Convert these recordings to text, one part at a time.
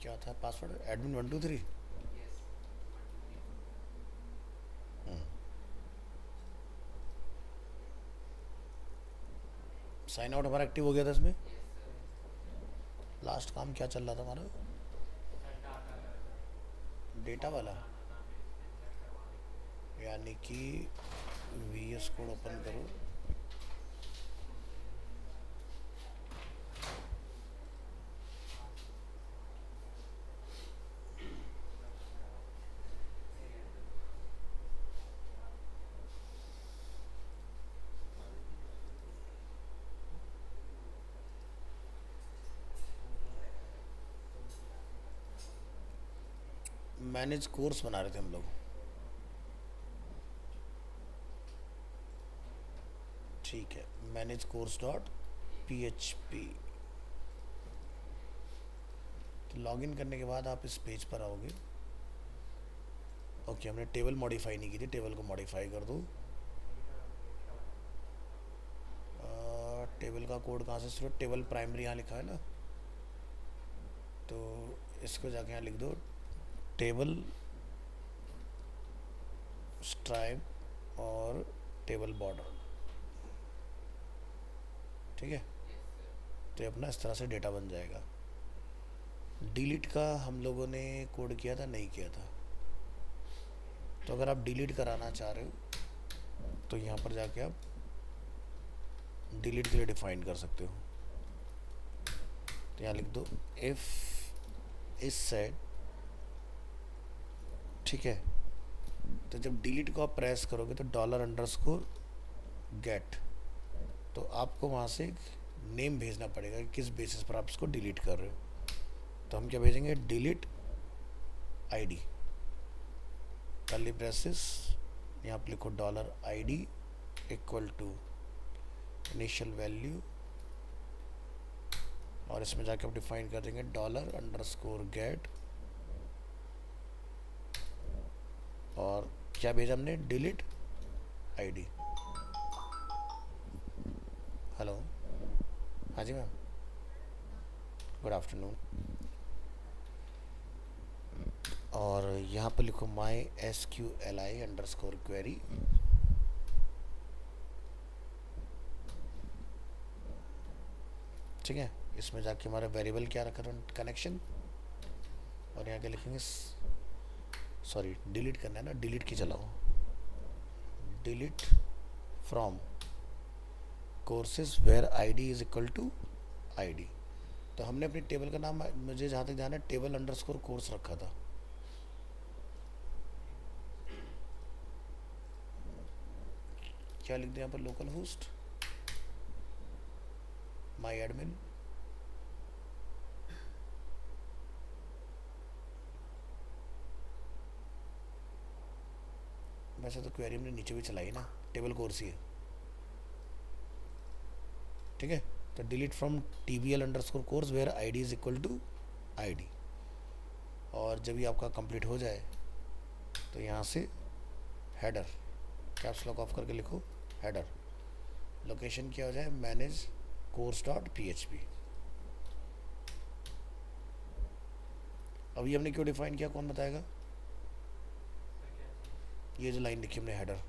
क्या था password? admin123। Sign out हमारा एक्टिव हो गया था इसमें। लास्ट काम क्या चल रहा था हमारा? डेटा वाला, यानी कि वी एस कोड ओपन करो। मैनेज कोर्स बना रहे थे हम लोग। ठीक है, manage course dot P H P. तो लॉगिन करने के बाद आप इस पेज पर आओगे। ओके, हमने टेबल मॉडिफाई नहीं की थी, टेबल को मॉडिफाई कर दो। टेबल का कोड कहाँ से शुरू? टेबल प्राइमरी यहाँ लिखा है ना, तो इसको जाके यहाँ लिख दो टेबल स्ट्राइप और टेबल बॉर्डर। ठीक है, तो ये अपना इस तरह से डेटा बन जाएगा। डिलीट का हम लोगों ने कोड किया था, नहीं किया था। तो अगर आप डिलीट कराना चाह रहे हो तो यहाँ पर जाके आप डिलीट के लिए डिफाइन कर सकते हो। तो यहाँ लिख दो इफ इज सेट। ठीक है, तो जब डिलीट को आप प्रेस करोगे तो $_ गेट, तो आपको वहाँ से एक नेम भेजना पड़ेगा कि किस बेसिस पर आप इसको डिलीट कर रहे हो। तो हम क्या भेजेंगे? डिलीट आईडी, कर्ली ब्रेसेस, यहाँ पर लिखो $ID equal to initial value, और इसमें जाके आप डिफाइन कर देंगे $_गेट, और क्या भेजा हमने? Delete ID. हेलो, हाँ जी मैम, गुड आफ्टरनून। और यहाँ पर लिखो माई SQLi_query। ठीक है, इसमें जाके हमारा वेरिएबल क्या रखा था? कनेक्शन। और यहाँ क्या लिखेंगे? सॉरी, डिलीट करना है ना, डिलीट की चलाओ। Delete from courses where ID is equal to ID. तो हमने अपनी टेबल का नाम, मुझे जहाँ तक ध्यान है, टेबल_कोर्स रखा था। क्या लिख दिया यहाँ पर? लोकल होस्ट माई एडमिन, वैसे तो क्वेरी हमने नीचे भी चलाई ना, टेबल कोर्स ही है। ठीक है, तो delete from TBL course where ID is equal to ID. और जब ये आपका कंप्लीट हो जाए तो यहाँ से हेडर, कैप्स लॉक ऑफ करके लिखो हेडर, लोकेशन क्या हो जाए? Manage course dot PHP। अब ये हमने क्यों डिफाइन किया, कौन बताएगा? ये जो लाइन लिखी हमने हेडर,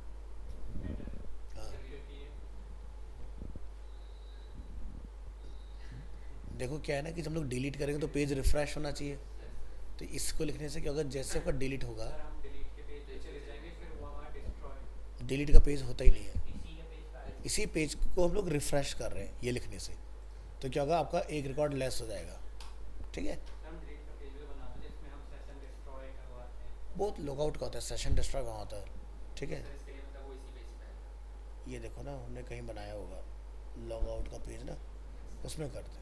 देखो क्या है ना कि जब हम लोग डिलीट करेंगे तो पेज रिफ्रेश होना चाहिए। तो इसको लिखने से क्या होगा? जैसे आपका डिलीट होगा, डिलीट का पेज होता ही नहीं है, इसी पेज को हम लोग रिफ्रेश कर रहे हैं ये लिखने से। तो क्या होगा? आपका एक रिकॉर्ड लेस हो जाएगा। ठीक है, बहुत लॉगआउट का होता है, सेशन डिस्ट्रॉय वहाँ होता है। ठीक है, ये देखो ना, हमने कहीं बनाया होगा लॉगआउट का पेज ना, उसमें करते हैं।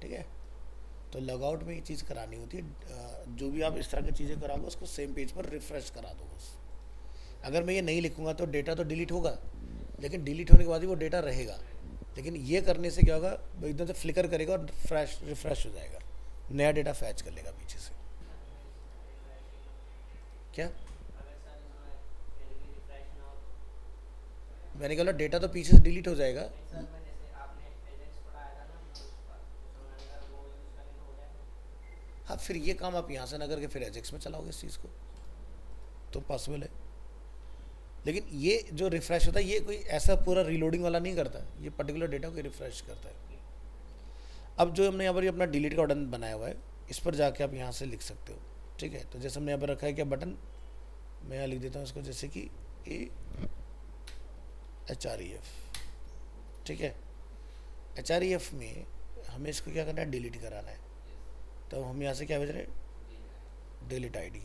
ठीक है, तो लॉगआउट में ये चीज़ करानी होती है। जो भी आप इस तरह की चीज़ें कराओगे उसको सेम पेज पर रिफ्रेश करा दो बस। अगर मैं ये नहीं लिखूंगा तो डेटा तो डिलीट होगा, लेकिन डिलीट होने के बाद ही वो डेटा रहेगा। लेकिन ये करने से क्या होगा? वो एकदम से फ्लिकर करेगा और फ्रेश रिफ्रेश हो जाएगा, नया डेटा फैच कर लेगा पीछे से। क्या मैंने कहा? डेटा तो पीछे से डिलीट हो जाएगा। फिर ये काम आप यहाँ से ना करके फिर एजेक्स में चलाओगे इस चीज़ को, तो पॉसिबल है। लेकिन ये जो रिफ्रेश होता है ये कोई ऐसा पूरा रीलोडिंग वाला नहीं करता, ये पर्टिकुलर डेटा को रिफ्रेश करता है। अब जो हमने यहाँ पर अपना डिलीट का बटन बनाया हुआ है, इस पर जाके आप यहाँ से लिख सकते हो, ठीक है। तो जैसे हमने यहाँ पर रखा है क्या बटन, मैं यहाँ लिख देता हूँ इसको जैसे कि HREF, ठीक है। HREF में हमें इसको क्या करना है, डिलीट कराना है। तो हम यहाँ से क्या भेज रहे हैं, डिलीट आईडी।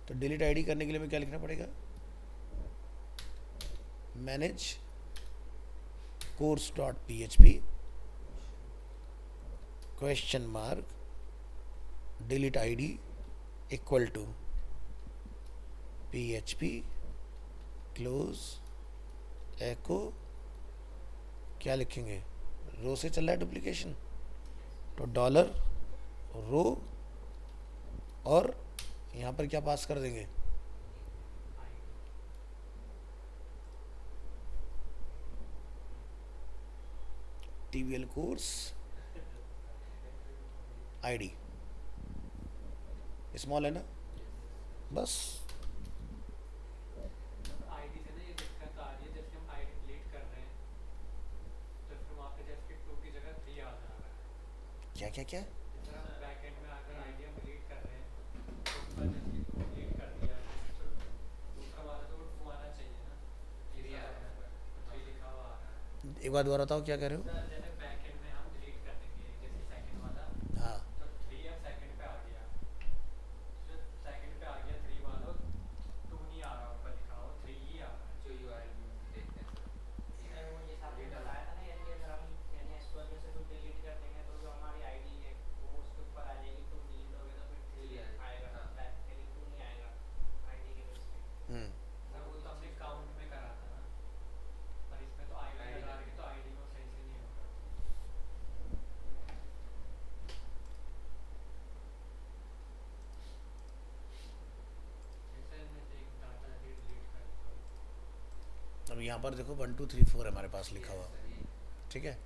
तो डिलीट आईडी करने के लिए हमें क्या लिखना पड़ेगा, manage course dot PHP question mark delete ID equal to PHP close echo, क्या लिखेंगे, रो से चल रहा है डुप्लीकेशन, तो डॉलर रो, और यहाँ पर क्या पास कर देंगे, TVL कोर्स आईडी, स्मॉल है ना, बस। आईडी से ना ये दिक्कत आ रही है, जैसे हम आईडी डिलीट कर रहे हैं तो फिर वहाँ पे जैसे 2 की जगह 3 आ जा रहा है। क्या क्या क्या, जैसे हम बैक एंड में अगर आईडी हम डिलीट कर रहे हैं तो उसका जैसे 2 डिलीट कर दिया तो दूसरा वाला तो 2 आना चाहिए ना, 3 आ रहा है, 3 लिखा हुआ आ रहा है। एक बार दोबारा बताओ क्या कह रहे हो। सर जैसे बैक एंड में हम डिलीट कर देंगे जैसे सेकंड वाला, हाँ तो 3 अब सेकंड पे आ गया, जो सेकंड पे आ गया 3 वाला 2 नहीं आ रहा, ऊपर लिखा हो 3 ही आ रहा है। जो URL में देखते हैं इसमें वो जैसा आपने बताया था ना, यानी अगर हम यानी एस्टोनिया से कुछ डिलीट कर देंगे तो जो हमारी आईडी है वो उसके ऊपर आ जाएगी, 2 डिलीट हो गया तो फिर 3 आएगा, हाँ। लेकिन 2 नहीं आएगा आईडी के बेस पे। सर वो तो हमने काउंट में करा था ना, पर इसमें तो आईडी लगा के तो आईडी को सही से नहीं होगा। जैसे मैं एक डाटा डिलीट करता हूँ, अब यहाँ पर देखो 1 2 3 4 हमारे पास लिखा हुआ, ठीक है।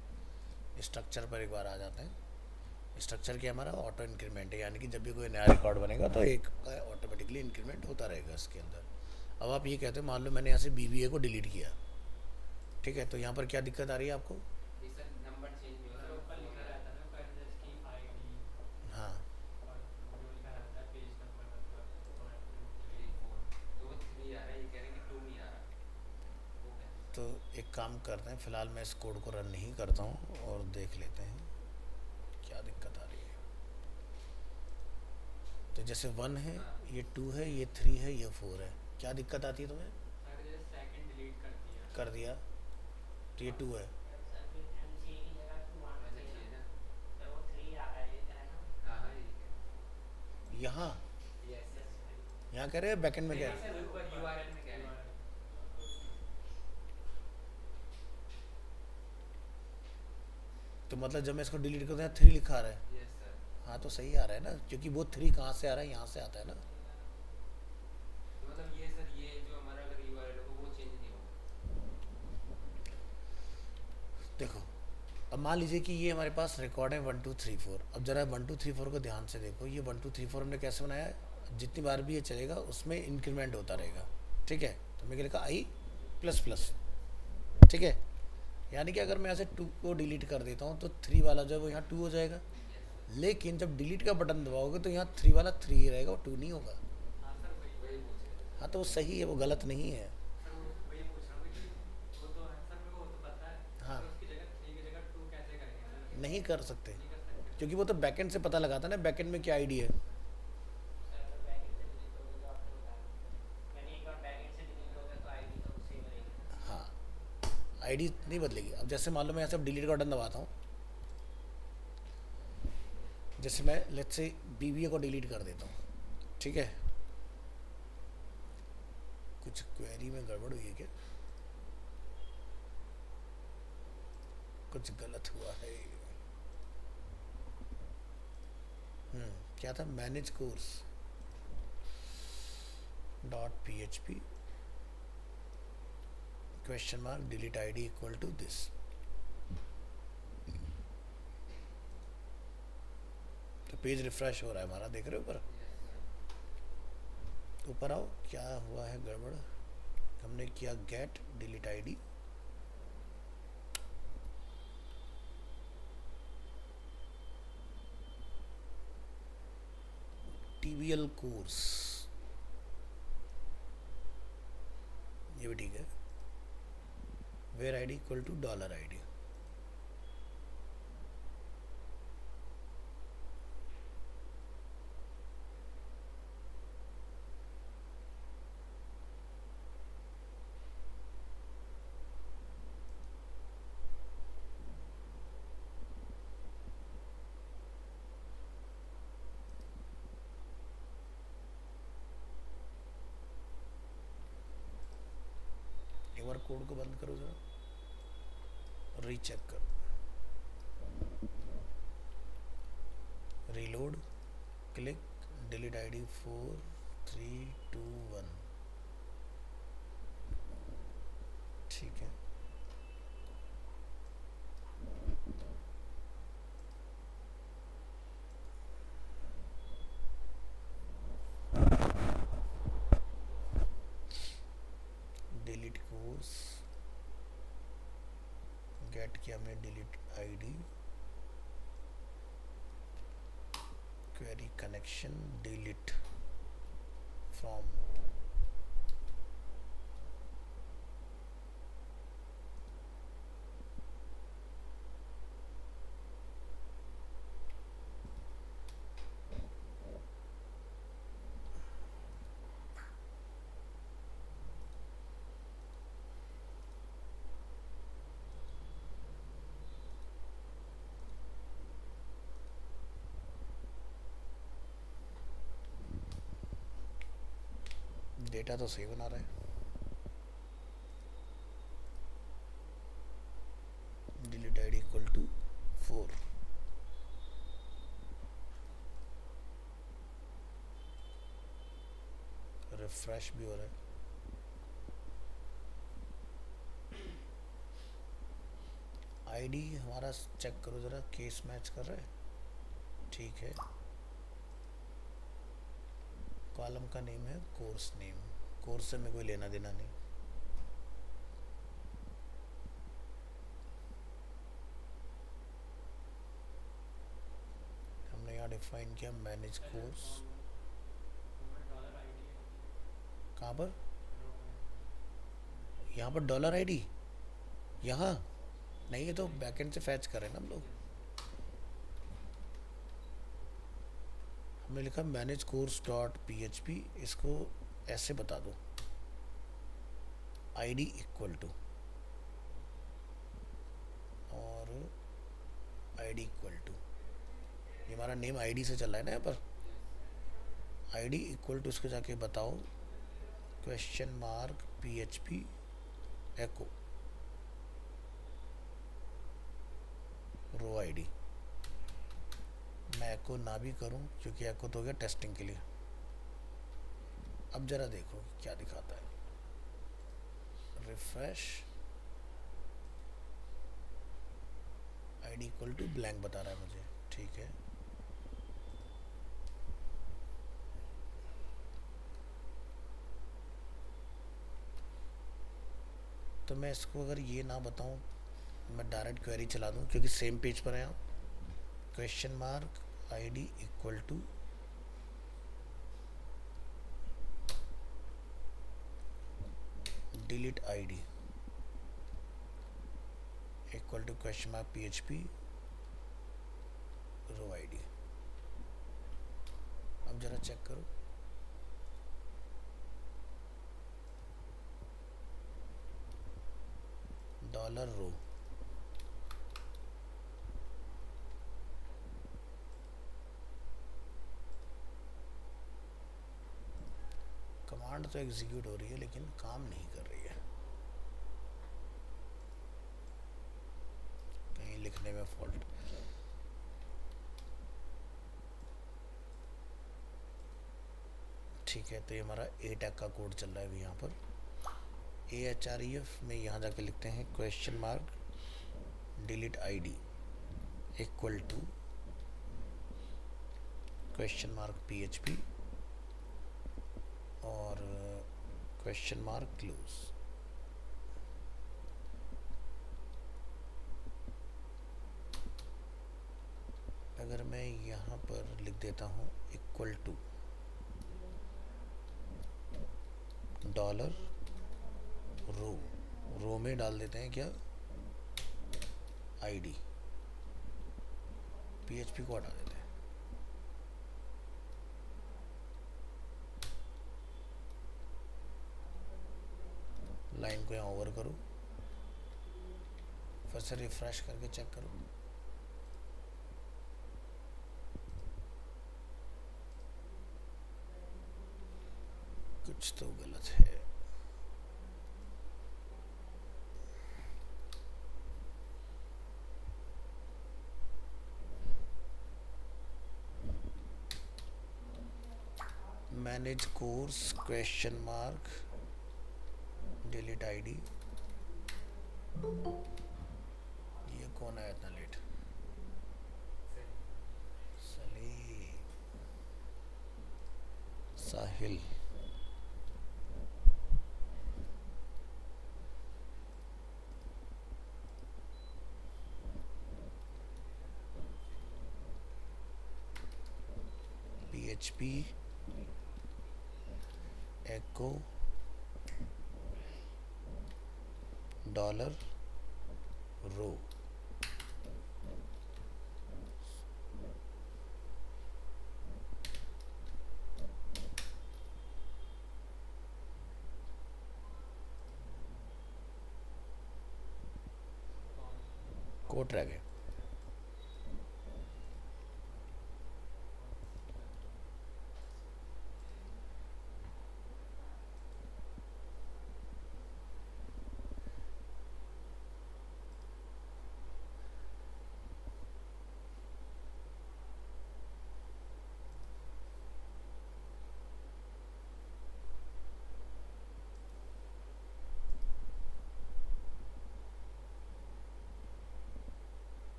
स्ट्रक्चर पर एक बार आ जाते हैं। स्ट्रक्चर क्या हमारा ऑटो इंक्रीमेंट है, यानी कि जब भी कोई नया रिकॉर्ड बनेगा तो एक ऑटोमेटिकली इंक्रीमेंट होता रहेगा इसके अंदर। अब आप ये कहते हो मान लो मैंने यहाँ से BBA को डिलीट किया, ठीक है, तो यहाँ पर क्या दिक्कत आ रही है आपको, ये सर नंबर चेंज नहीं सर होगा। ऊपर लिखा रहता है ना ऊपर जैसे कि आईडी हाँ और जो लिखा रहता है पेज नंबर मतलब और 3 4 तो वो 3 आ रहा है, ये कह रहे हैं कि 2 नहीं आ रहा, वो कैसे। तो एक काम करते हैं, फ़िलहाल मैं इस कोड को रन नहीं करता हूँ और देख लेते हैं क्या दिक्कत आ रही है। तो जैसे 1 है, ये 2 है, ये 3 है, ये 4 है, क्या दिक्कत आती है तुम्हें, सर जैसे सेकंड डिलीट कर दिया कर दिया तो ये 2 है, सर फिर MCA की जगह 2 आना वैसे चाहिए चाहिए ना, ना। तो वो 3 आ रहा है, ये है ना। हाँ हाँ ये यहाँ यस यस यहाँ कह रहे हैं बैकेंड में नहीं, क्या है, सर ऊपर URL में कह रहे हैं। तो मतलब जब मैं इसको डिलीट करता हूँ 3 लिखा आ रहा है, यस सर। हाँ तो सही आ रहा है ना, क्योंकि वो 3 कहाँ से आ रहा है, यहाँ से आता है ना। तो मतलब ये सर ये जो हमारा अगर URL होगा वो चेंज नहीं होगा। देखो अब मान लीजिए कि ये हमारे पास रिकॉर्ड है 1 2 3 4। अब जरा 1 2 3 4 को ध्यान से देखो, ये 1 2 3 4 हमने कैसे बनाया है, जितनी बार भी ये चलेगा उसमें इंक्रीमेंट होता रहेगा, ठीक है। तो मैं क्या लिखा I++, ठीक है। यानी कि अगर मैं ऐसे 2 को डिलीट कर देता हूँ तो 3 वाला जो है वो यहाँ 2 हो जाएगा, लेकिन जब डिलीट का बटन दबाओगे तो यहाँ 3 वाला 3 ही रहेगा, वो 2 नहीं होगा। हाँ सर वही वही पूछ रहे थे। हाँ तो वो सही है, वो गलत नहीं है। सर वही पूछ रहा हूँ कि वो तो है सर, मेरे को वो तो पता है, हाँ तो उसकी जगह 3 की जगह 2 कैसे करेंगे सर, नहीं कर सकते, नहीं कर सकते। क्योंकि वो तो बैकेंड से पता लगाता है ना, बैकेंड में क्या आईडी है। सर अगर बैकएंड से डिलीट होगा जो आपने बताया, यानी एक बार बैकएंड से डिलीट हो गया तो आईडी तो सेम रहेगी। हाँ आईडी नहीं बदलेगी। अब जैसे मान लो मैं ऐसे डिलीट का बटन दबाता हूँ, जैसे मैं लेट्स से BBA को डिलीट कर देता हूँ, ठीक है। कुछ क्वेरी में गड़बड़ हुई है क्या, कुछ गलत हुआ है। क्या था, manage course dot PHP question mark delete ID equal to this. तो पेज रिफ्रेश हो रहा है हमारा, देख रहे हो ऊपर? ऊपर आओ, क्या हुआ है गड़बड़? हमने किया get delete ID, TVL course, ये भी ठीक है। Where ID equal to dollar ID, एक बार कोड को बंद करो जरा, रीचेक कर, रीलोड, क्लिक, डिलीट आईडी 4321, ठीक है। डिलीट कोर्स, गेट किया हमने delete ID, query connection delete from, data तो सही बना रहा है। Delete ID equal to 4, refresh भी हो रहा है। आईडी हमारा चेक करो जरा, केस मैच कर रहा है, ठीक है। कॉलम का नेम है कोर्स नेम, कोर्स से में कोई लेना देना नहीं। हमने यहाँ डिफाइन किया मैनेज कोर्स, डॉलर आईडी कहाँ पर? यहाँ पर डॉलर आईडी, यहाँ नहीं, ये तो बैकएंड से फैच कर रहे हैं ना हम लोग। हमने लिखा मैनेज कोर्स डॉट PHP, इसको ऐसे बता दो, आईडी इक्वल टू, और आईडी इक्वल टू, ये हमारा नेम आईडी से चल रहा है ना यहाँ पर, आईडी इक्वल टू, इसको जाके बताओ क्वेश्चन मार्क PHP एको रो आईडी। मैं एको ना भी करूं क्योंकि एको तो हो गया टेस्टिंग के लिए। अब जरा देखो क्या दिखाता है, refresh, ID equal to blank बता रहा है मुझे, ठीक है। तो मैं इसको अगर ये ना बताऊं, मैं डायरेक्ट क्वेरी चला दूं क्योंकि सेम पेज पर है आप, question mark ID equal to delete ID equal to question mark PHP row ID. अब जरा चेक करो, डॉलर रो, कमांड तो एग्जीक्यूट हो रही है लेकिन काम नहीं कर रही है, कहीं लिखने में फॉल्ट। ठीक है, तो ये हमारा ए टैग का कोड चल रहा है अभी यहाँ पर। AHREF में यहाँ जाके लिखते हैं question mark delete ID equal to question mark PHP और क्वेश्चन मार्क क्लोज। अगर मैं यहाँ पर लिख देता हूँ इक्वल टू डॉलर रो में डाल देते हैं क्या आईडी, PHP को हटा देते हैं। लाइन को यहाँ ओवर करो, फिर से रिफ्रेश करके चेक करो। कुछ तो गलत है। Manage course question mark delete ID. ये कौन आया इतना लेट? साहिल। PHP echo डॉलर रो। कोड रह गए।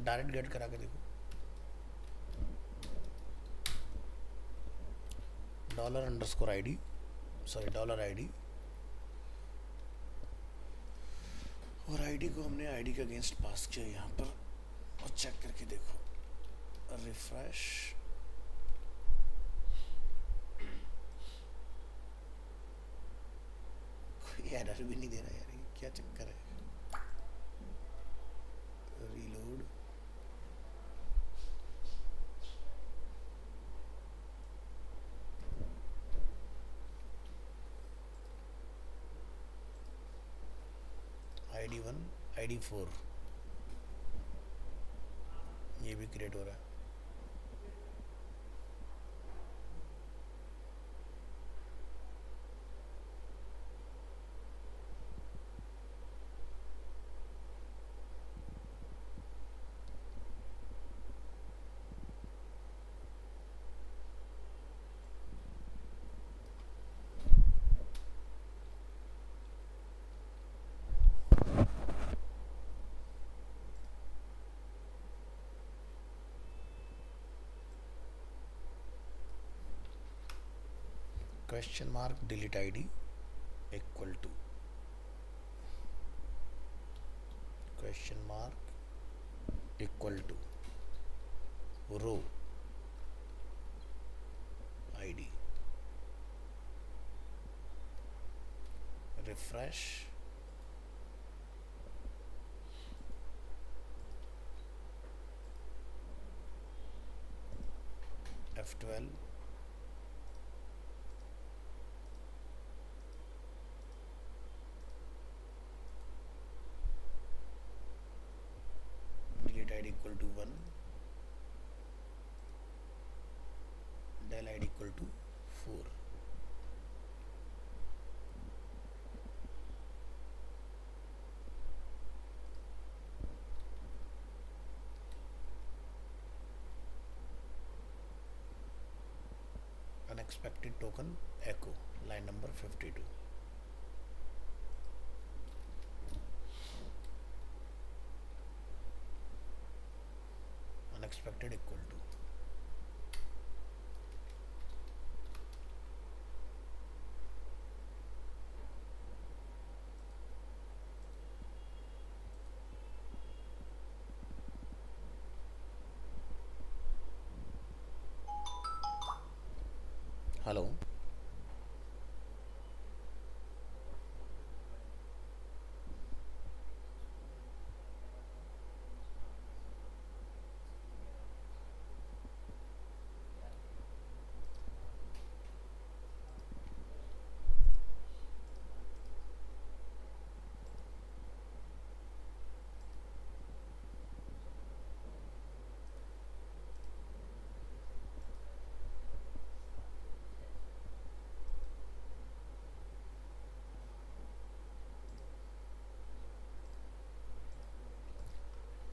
डायरेक्ट गेट करा के देखो। Dollar underscore ID, sorry dollar ID, और आईडी को हमने आईडी के अगेंस्ट पास किया यहाँ पर, और चेक करके देखो। रिफ्रेश, कोई एरर भी नहीं दे रहा यार, ये क्या चक्कर है। रीलोड, ID1 ID4 ये भी क्रिएट हो रहा है। Question mark delete ID equal to question mark equal to row ID. Refresh, F12, delete id equal to 1, del id equal to 4। Unexpected token echo, line number 52. Unexpected equal to hello.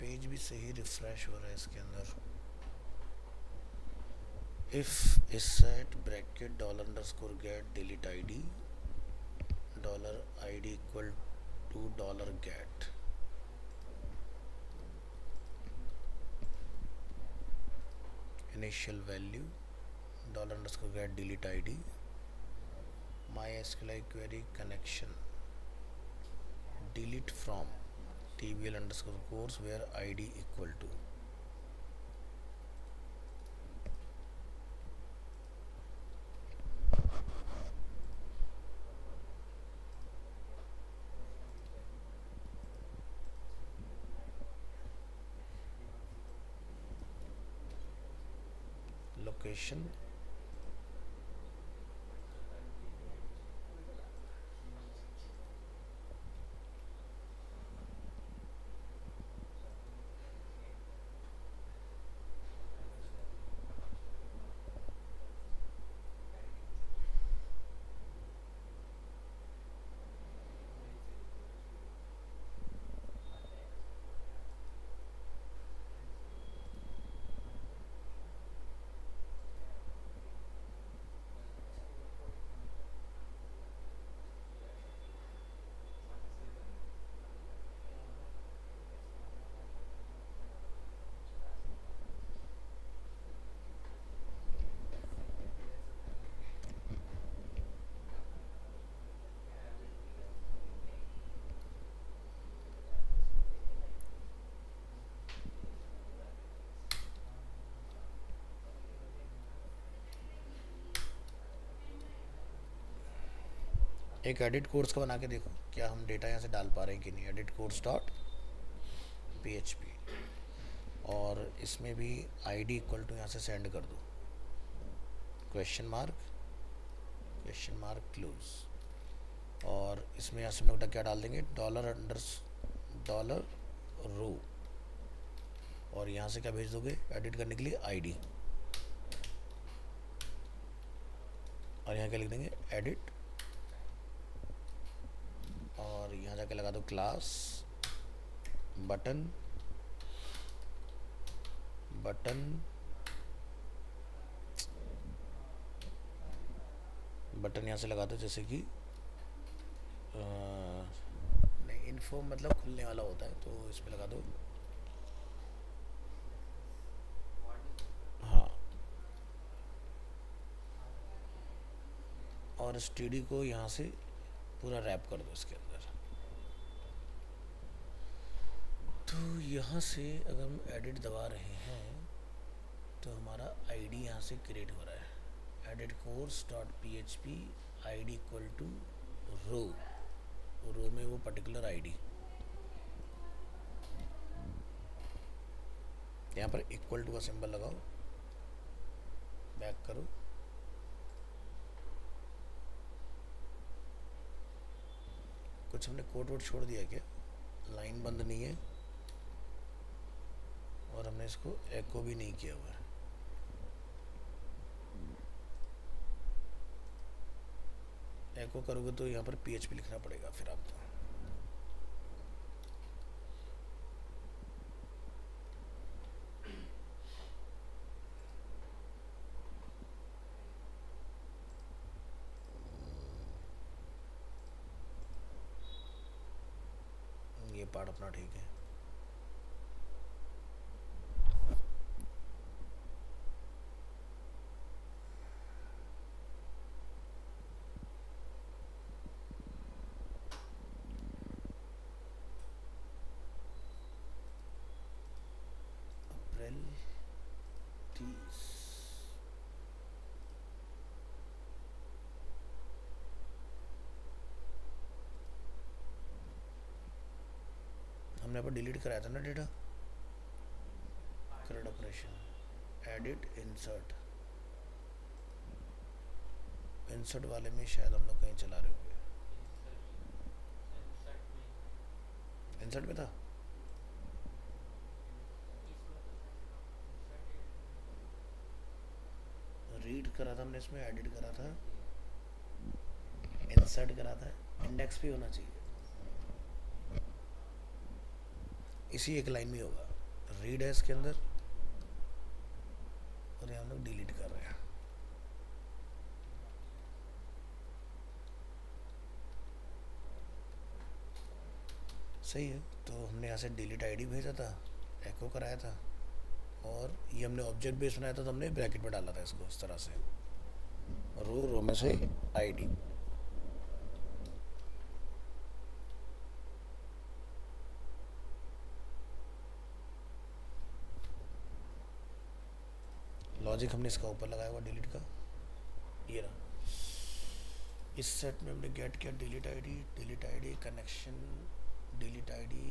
Page भी सही refresh हो रहा है इसके अंदर. If इस set bracket $_get delete id $id equal to $get initial value $_get delete id MySQL query connection delete from tbl_course where id equal to location एक edit course का बना के देखो क्या हम डेटा यहाँ से डाल पा रहे हैं कि नहीं. एडिट कोर्स डॉट PHP और इसमें भी ID इक्वल टू यहाँ से सेंड कर दो क्वेश्चन मार्क क्लोज और इसमें यहाँ से हम लोग क्या डाल देंगे $रो और यहाँ से क्या भेज दोगे एडिट करने के लिए ID और यहाँ क्या लिख देंगे एडिट और यहाँ जाके लगा दो क्लास बटन यहाँ से लगा दो जैसे कि नहीं इन्फो मतलब खुलने वाला होता है तो इस पे लगा दो. हाँ और स्टडी को यहाँ से पूरा रैप कर दो इसके अंदर. तो यहाँ से अगर हम एडिट दबा रहे हैं तो हमारा आईडी यहाँ से क्रिएट हो रहा है. Edit course dot PHP ID equal to row में वो पर्टिकुलर आईडी यहाँ पर इक्वल टू का सिंबल लगाओ बैक करो कुछ हमने कोड वोड छोड़ दिया क्या. लाइन बंद नहीं है और हमने इसको एको भी नहीं किया हुआ है. एको करोगे तो यहाँ पर PHP लिखना पड़ेगा फिर आपको. ये पार्ट अपना ठीक है। अप्रैल 30 हमने पर डिलीट कराया था ना data. CRUD operation edit insert, insert वाले में शायद हम लोग कहीं चला रहे होंगे। इंसर्ट में था, रीड करा था हमने, इसमें एडिट करा था, इंसर्ट करा था, इंडेक्स भी होना चाहिए। इसी एक लाइन में होगा, रीड है इसके अंदर और ये हम लोग डिलीट कर रहे हैं। सही है। तो हमने यहाँ से डिलीट आईडी भेजा था, एको कराया था, और ये हमने ऑब्जेक्ट बेस बनाया था तो हमने ब्रैकेट में डाला था इसको इस तरह से, रो में से आईडी। लॉजिक हमने इसका ऊपर लगाया हुआ डिलीट का, ये रहा। इस सेट में हमने गेट किया delete ID connection, delete ID,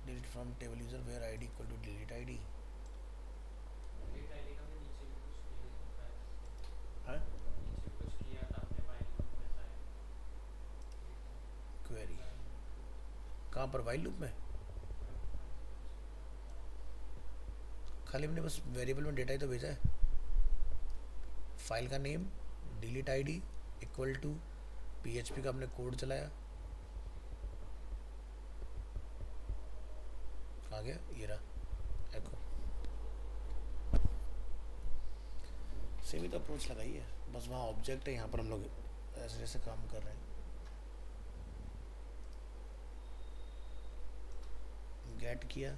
delete from table user where ID equal to delete ID. Delete ID का हमने नीचे भी कुछ किया था, हाँ, नीचे कुछ किया था हमने फाइल में शायद। क्वेरी कहाँ पर, वाइल लूप में? खाली हमने बस वेरिएबल में डेटा ही तो भेजा है। फाइल का name delete ID equal to PHP का हमने कोड चलाया, कहाँ गया, ये रहा एको। सेम ही तो अप्रोच लगाई है, बस वहाँ ऑब्जेक्ट है, यहाँ पर हम लोग ऐसे जैसे काम कर रहे हैं। गेट किया,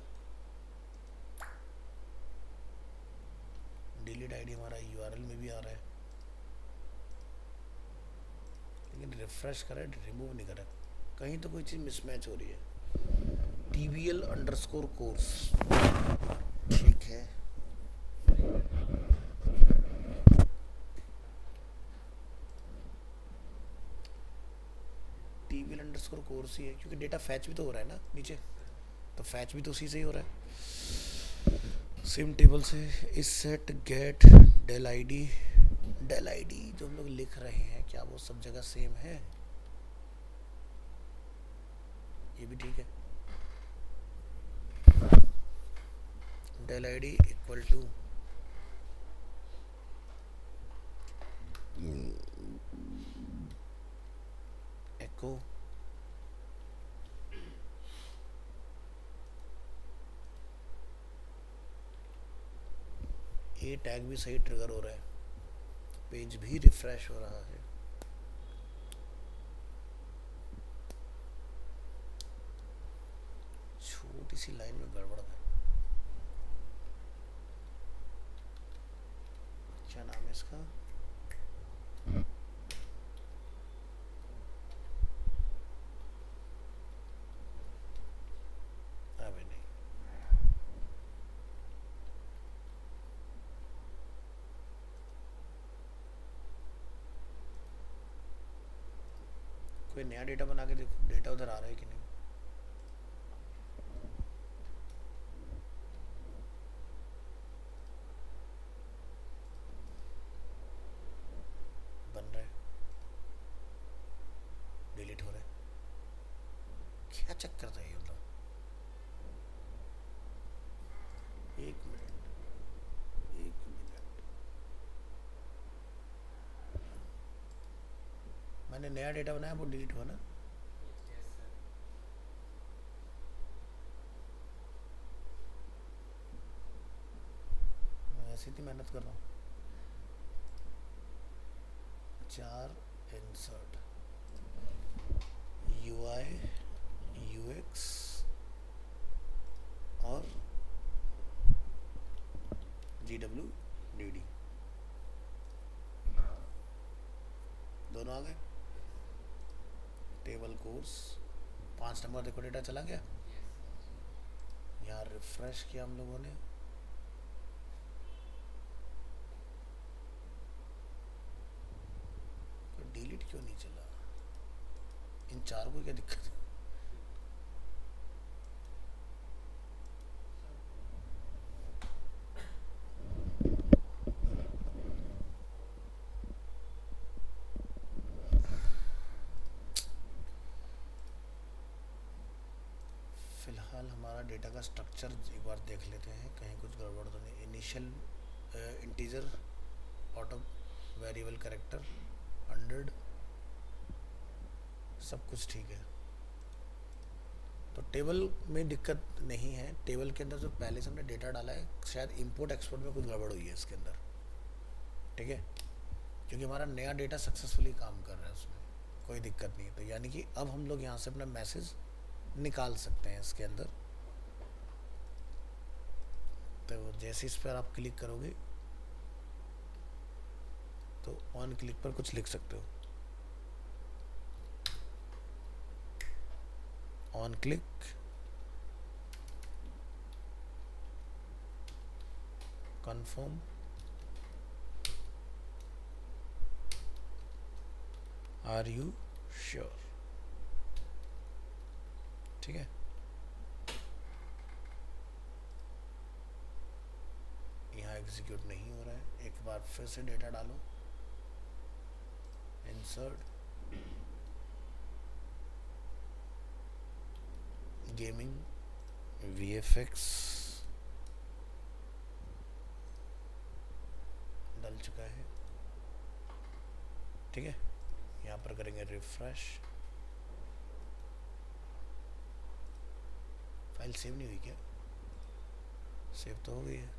डिलीट आईडी हमारा URL में भी आ रहा है, लेकिन रिफ्रेश करें रिमूव नहीं करें, कहीं तो कोई चीज़ मिसमैच हो रही है। TBL_course ठीक है। TBL_course ही है, क्योंकि डेटा फैच भी तो हो रहा है ना नीचे, तो फैच भी तो उसी से ही हो रहा है, सेम टेबल से। इस सेट गेट डेल आईडी जो हम लोग लिख रहे हैं, क्या वो सब जगह सेम है? ये भी ठीक है। डेल आईडी इक्वल टू एको ये टैग भी सही ट्रिगर हो रहा है, पेज भी रिफ्रेश हो रहा है। छोटी सी लाइन में गड़बड़ है, क्या नाम है इसका? अबे नहीं, कोई नया डेटा बना के देखो, डेटा उधर आ रहा है कि नहीं। बन रहा है, डिलीट हो रहा है, क्या चक्कर था ये? मतलब एक मिनट, मैंने नया डेटा बनाया वो डिलीट हुआ ना? मैं ऐसी इतनी मेहनत कर रहा हूँ। 4 इंसर्ट UI UX दोनों आ गए। टेबल कोर्स 5 नंबर देखो डेटा चला गया। यहाँ रिफ्रेश किया हम लोगों ने, तो डिलीट क्यों नहीं चला? इन 4 को क्या दिक्कत है? फिलहाल हमारा डेटा का स्ट्रक्चर एक बार देख लेते हैं, कहीं कुछ गड़बड़ तो नहीं। Initial integer, auto variable character 100, सब कुछ ठीक है। तो टेबल में दिक्कत नहीं है। टेबल के अंदर जो पहले से हमने डेटा डाला है, शायद इंपोर्ट एक्सपोर्ट में कुछ गड़बड़ हुई है इसके अंदर, ठीक है, क्योंकि हमारा नया डेटा सक्सेसफुली काम कर रहा है, उसमें कोई दिक्कत नहीं है। तो यानी कि अब हम लोग यहाँ से अपना मैसेज निकाल सकते हैं इसके अंदर। तो जैसे इस पर आप क्लिक करोगे तो ऑन क्लिक पर कुछ लिख सकते हो। On click confirm, are you sure, ठीक है। यहाँ एग्जीक्यूट नहीं हो रहा है। एक बार फिर से डेटा डालो, इंसर्ट गेमिंग VFX डल चुका है, ठीक है। यहाँ पर करेंगे रिफ्रेश। फाइल सेव नहीं हुई क्या? सेव तो हो गई है।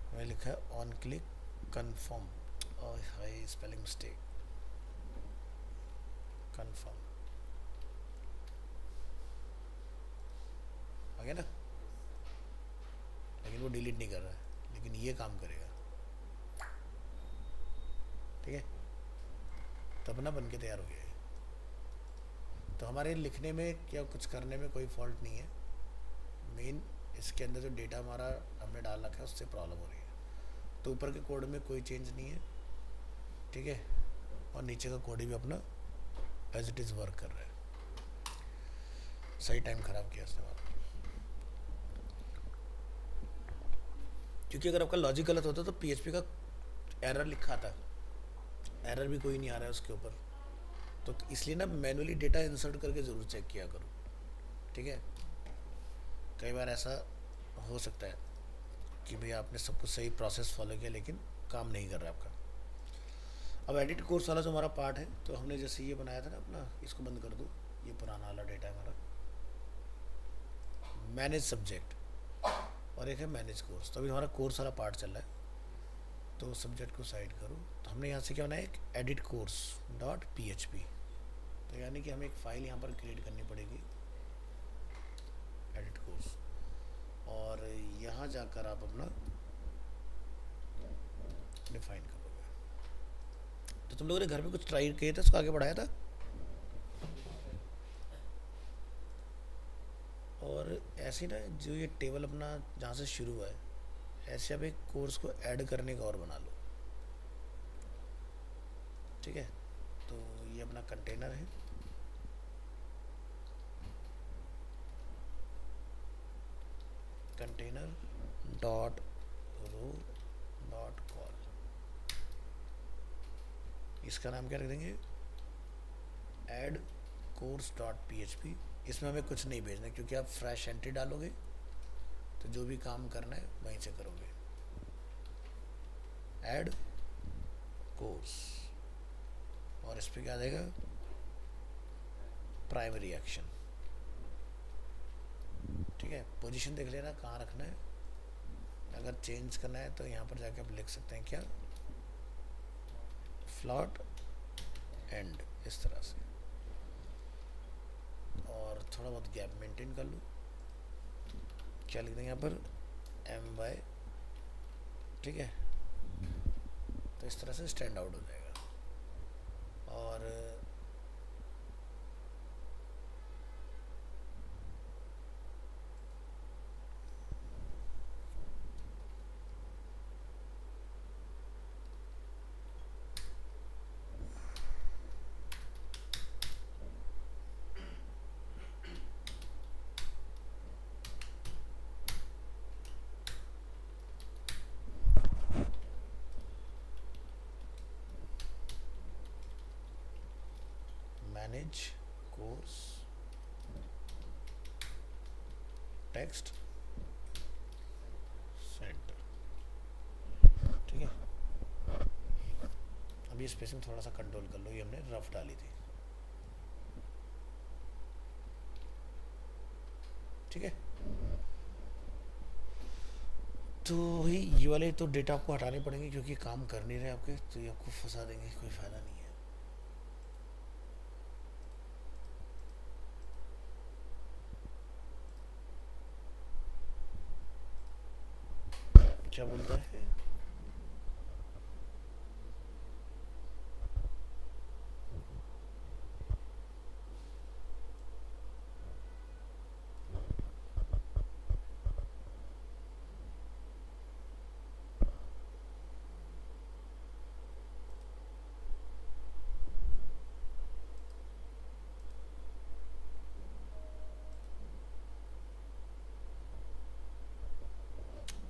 हमें लिखा है ऑन क्लिक कंफर्म, और हाई स्पेलिंग मिस्टेक, कंफर्म आ गया ना। लेकिन वो डिलीट नहीं कर रहा है, लेकिन ये काम करेगा, ठीक है। तब ना बन के तैयार हो गया है। तो हमारे लिखने में क्या कुछ करने में कोई फॉल्ट नहीं है। मेन इसके अंदर जो डेटा हमारा हमने डाल रखा है उससे प्रॉब्लम हो रही है। तो ऊपर के कोड में कोई चेंज नहीं है, ठीक है, और नीचे का कोड भी अपना एज इट इज़ वर्क कर रहा है। सही टाइम ख़राब किया इसने हमारा, क्योंकि अगर आपका लॉजिक गलत होता तो PHP का एरर लिखा था, एरर भी कोई नहीं आ रहा है उसके ऊपर। तो इसलिए ना मैनुअली डेटा इंसर्ट करके ज़रूर चेक किया करो, ठीक है। कई बार ऐसा हो सकता है कि भाई आपने सब कुछ सही प्रोसेस फॉलो किया लेकिन काम नहीं कर रहा आपका। अब एडिट कोर्स वाला जो हमारा पार्ट है, तो हमने जैसे ये बनाया था ना अपना, इसको बंद कर दो, ये पुराना वाला डेटा है हमारा। मैनेज सब्जेक्ट और एक है मैनेज कोर्स। तो अभी हमारा कोर्स वाला पार्ट चल रहा है, तो सब्जेक्ट को साइड करो। तो हमने यहाँ से क्या बनाया, एक एडिट कोर्स डॉट PHP। तो यानी कि हमें एक फ़ाइल यहाँ पर क्रिएट करनी पड़ेगी, एडिट कोर्स, और यहाँ जाकर आप अपना डिफाइन करोगे। तो तुम लोगों ने घर में कुछ ट्राई किए थे, उसको आगे बढ़ाया था। और ऐसे ना जो ये टेबल अपना जहाँ से शुरू हुआ है, ऐसे आप एक कोर्स को ऐड करने का और बना लो, ठीक है। तो ये अपना कंटेनर है, container dot row dot col, इसका नाम क्या रख देंगे, ऐड कोर्स डॉट PHP। इसमें हमें कुछ नहीं भेजना, क्योंकि आप फ्रेश एंट्री डालोगे तो जो भी काम करना है वहीं से करोगे। ऐड कोर्स, और इस पर क्या देगा, प्राइमरी एक्शन, ठीक है। पोजीशन देख लेना कहाँ रखना है। अगर चेंज करना है तो यहाँ पर जाके आप लिख सकते हैं क्या, फ्लॉट एंड, इस तरह से। और थोड़ा बहुत गैप मेंटेन कर लो। क्या लिख देंगे यहाँ पर, MY, ठीक है। तो इस तरह से स्टैंड आउट हो जाएगा। और मैनेज कोर्स टेक्स्ट सेंटर, ठीक है। अब ये स्पेसिंग थोड़ा सा कंट्रोल कर लो, ये हमने रफ डाली थी, ठीक है। तो भाई ये वाले तो डेटा आपको हटाने पड़ेंगे क्योंकि काम कर नहीं रहे आपके, तो ये आपको फंसा देंगे, कोई फ़ायदा नहीं है। क्या बोलता है?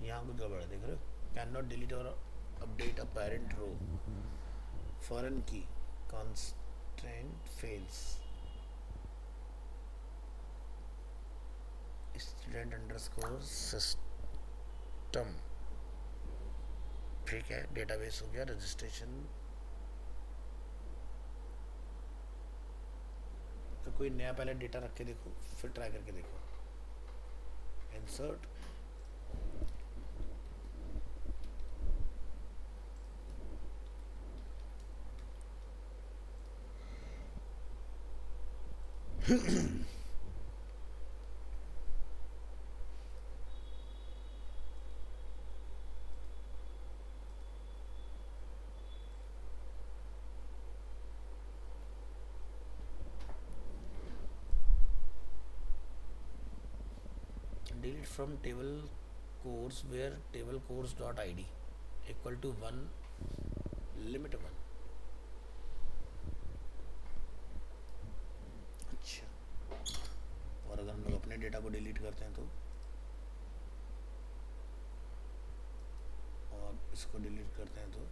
यहाँ कुछ गड़बड़ है, देख रहे हो? Cannot delete or update a parent row, foreign key constant fails, student underscore system, ठीक है। डेटाबेस हो गया, रजिस्ट्रेशन। तो कोई नया पहले डेटा रख के देखो, फिर ट्राई करके देखो। Insert, delete from table course where table course dot id equal to 1 limit 1। अच्छा, और अगर हम लोग अपने डेटा को डिलीट करते हैं तो, और इसको डिलीट करते हैं तो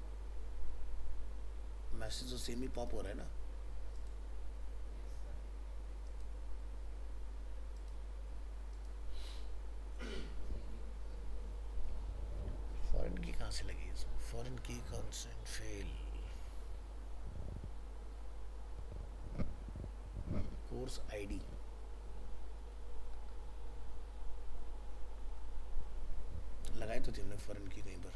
मैसेज तो सेम ही पॉप हो रहा है ना। फॉरेन की कहाँ से लगी इसमें? फॉरेन की कॉन्सेंट फेल, कोर्स आईडी, लगाई तो थी हमने फॉरेन की कहीं पर,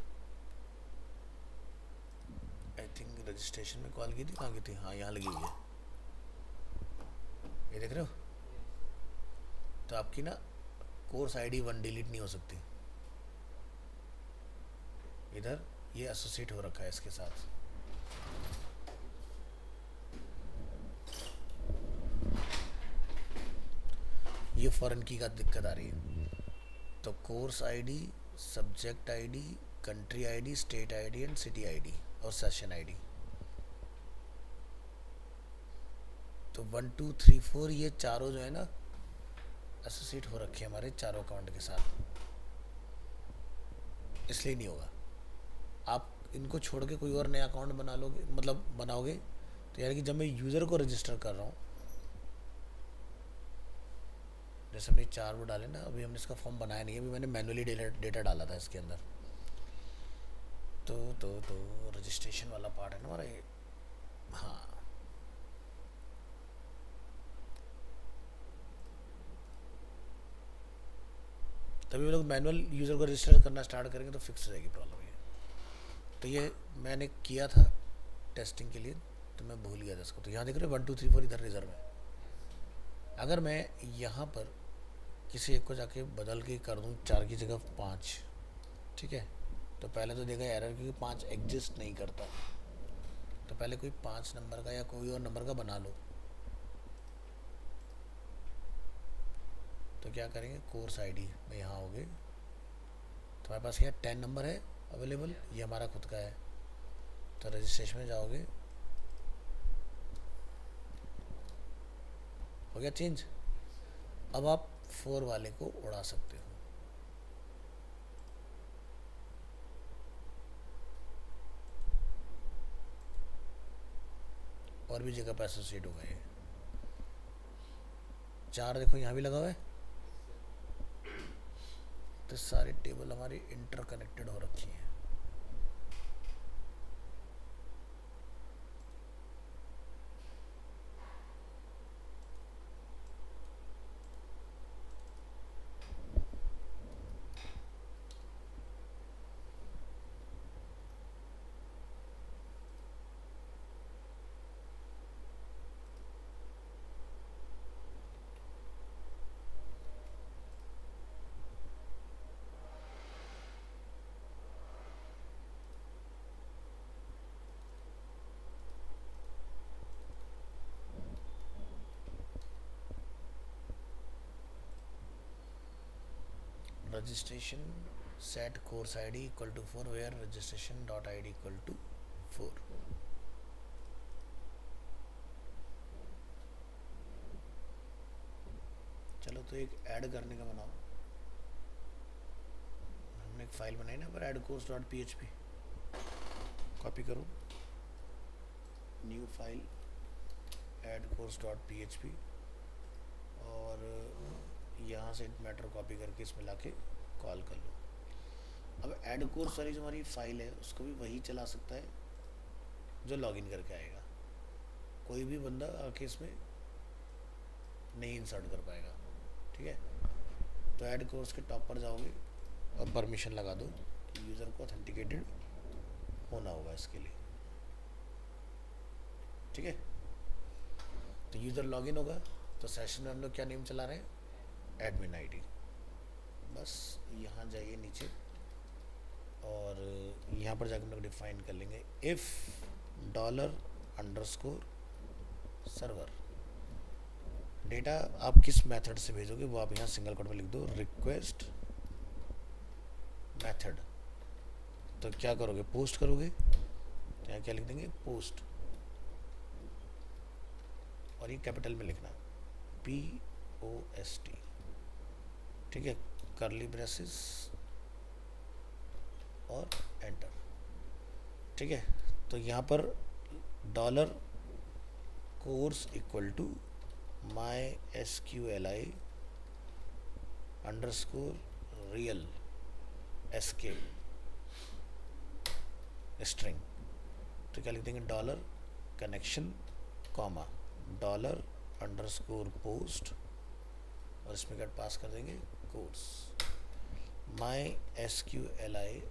आई थिंक रजिस्ट्रेशन में कॉल की थी। कहाँ की थी? हाँ, यहाँ लगी हुई है, ये देख रहे हो? तो आपकी ना कोर्स आईडी 1 डिलीट नहीं हो सकती, इधर ये एसोसिएट हो रखा है इसके साथ। ये फॉरेन की का दिक्कत आ रही है। तो course ID, subject ID, country ID, state ID and city ID और सेशन आईडी। तो 1 2 3 4 ये चारों जो है ना एसोसिएट हो रखे हैं हमारे चारों अकाउंट के साथ, इसलिए नहीं होगा। आप इनको छोड़ के कोई और नया अकाउंट बना लोगे, मतलब बनाओगे, तो यानी कि जब मैं यूज़र को रजिस्टर कर रहा हूँ, जैसे हमने 4 वो डाले ना, अभी हमने इसका फॉर्म बनाया नहीं है, अभी मैंने मैनुअली डेटा डाला था इसके अंदर। तो रजिस्ट्रेशन वाला पार्ट है ना हमारा ये। हाँ, तभी वो लोग मैनुअल यूज़र को रजिस्टर करना स्टार्ट करेंगे तो फिक्स हो जाएगी प्रॉब्लम ये। तो ये मैंने किया था टेस्टिंग के लिए, तो मैं भूल गया था इसको। तो यहाँ देख रहे हो 1 2 3 4 इधर रिजर्व है। अगर मैं यहाँ पर किसी एक को जाके बदल के कर दूँ 4 की जगह 5, ठीक है, तो पहले तो देगा एरर क्योंकि 5 एग्जिस्ट नहीं करता। तो पहले कोई 5 नंबर का या कोई और नंबर का बना लो। तो क्या करेंगे, कोर्स आईडी में यहाँ हो गए, तुम्हारे पास क्या 10 नंबर है अवेलेबल, ये हमारा खुद का है। तो रजिस्ट्रेशन में जाओगे, हो गया चेंज। अब आप 4 वाले को उड़ा सकते हो। और भी जगह पर एसोसिएट हो गए। 4 देखो यहाँ भी लगा हुआ है। तो सारी टेबल हमारी इंटरकनेक्टेड हो रखी है। registration set course id equal to 4 where registration dot id equal to 4। चलो तो एक ऐड करने का बनाओ। हमने एक फाइल बनाई ना पर add course dot php, copy करो, new file add course dot php, और यहाँ से मैटर कॉपी करके इसमें लाके कॉल कर लो। अब ऐड कोर्स वाली जो हमारी फाइल है उसको भी वही चला सकता है जो लॉगिन करके आएगा। कोई भी बंदा आके इसमें नहीं इंसर्ट कर पाएगा। ठीक है, तो ऐड कोर्स के टॉप पर जाओगे और परमिशन लगा दो कि यूज़र को ऑथेंटिकेटेड होना होगा इसके लिए। ठीक है, तो यूज़र लॉगिन होगा तो सेशन में हम लोग क्या नेम चला रहे हैं, एडमिन आईडी। बस यहाँ जाइए नीचे और यहाँ पर जाकर हम लोग डिफाइन कर लेंगे इफ़ $_ सर्वर। डेटा आप किस मेथड से भेजोगे वो आप यहाँ सिंगल कोट में लिख दो, रिक्वेस्ट मेथड। तो क्या करोगे, पोस्ट करोगे, तो यहाँ क्या लिख देंगे, पोस्ट, और ये कैपिटल में लिखना POST। ठीक है, करली ब्रेसेस और एंटर। ठीक है, तो यहाँ पर $course equal to MySQLi _real SK string. तो क्या लिख देंगे, $connection, $_post, और इसमें क्या पास कर देंगे, कोर्स MySQLi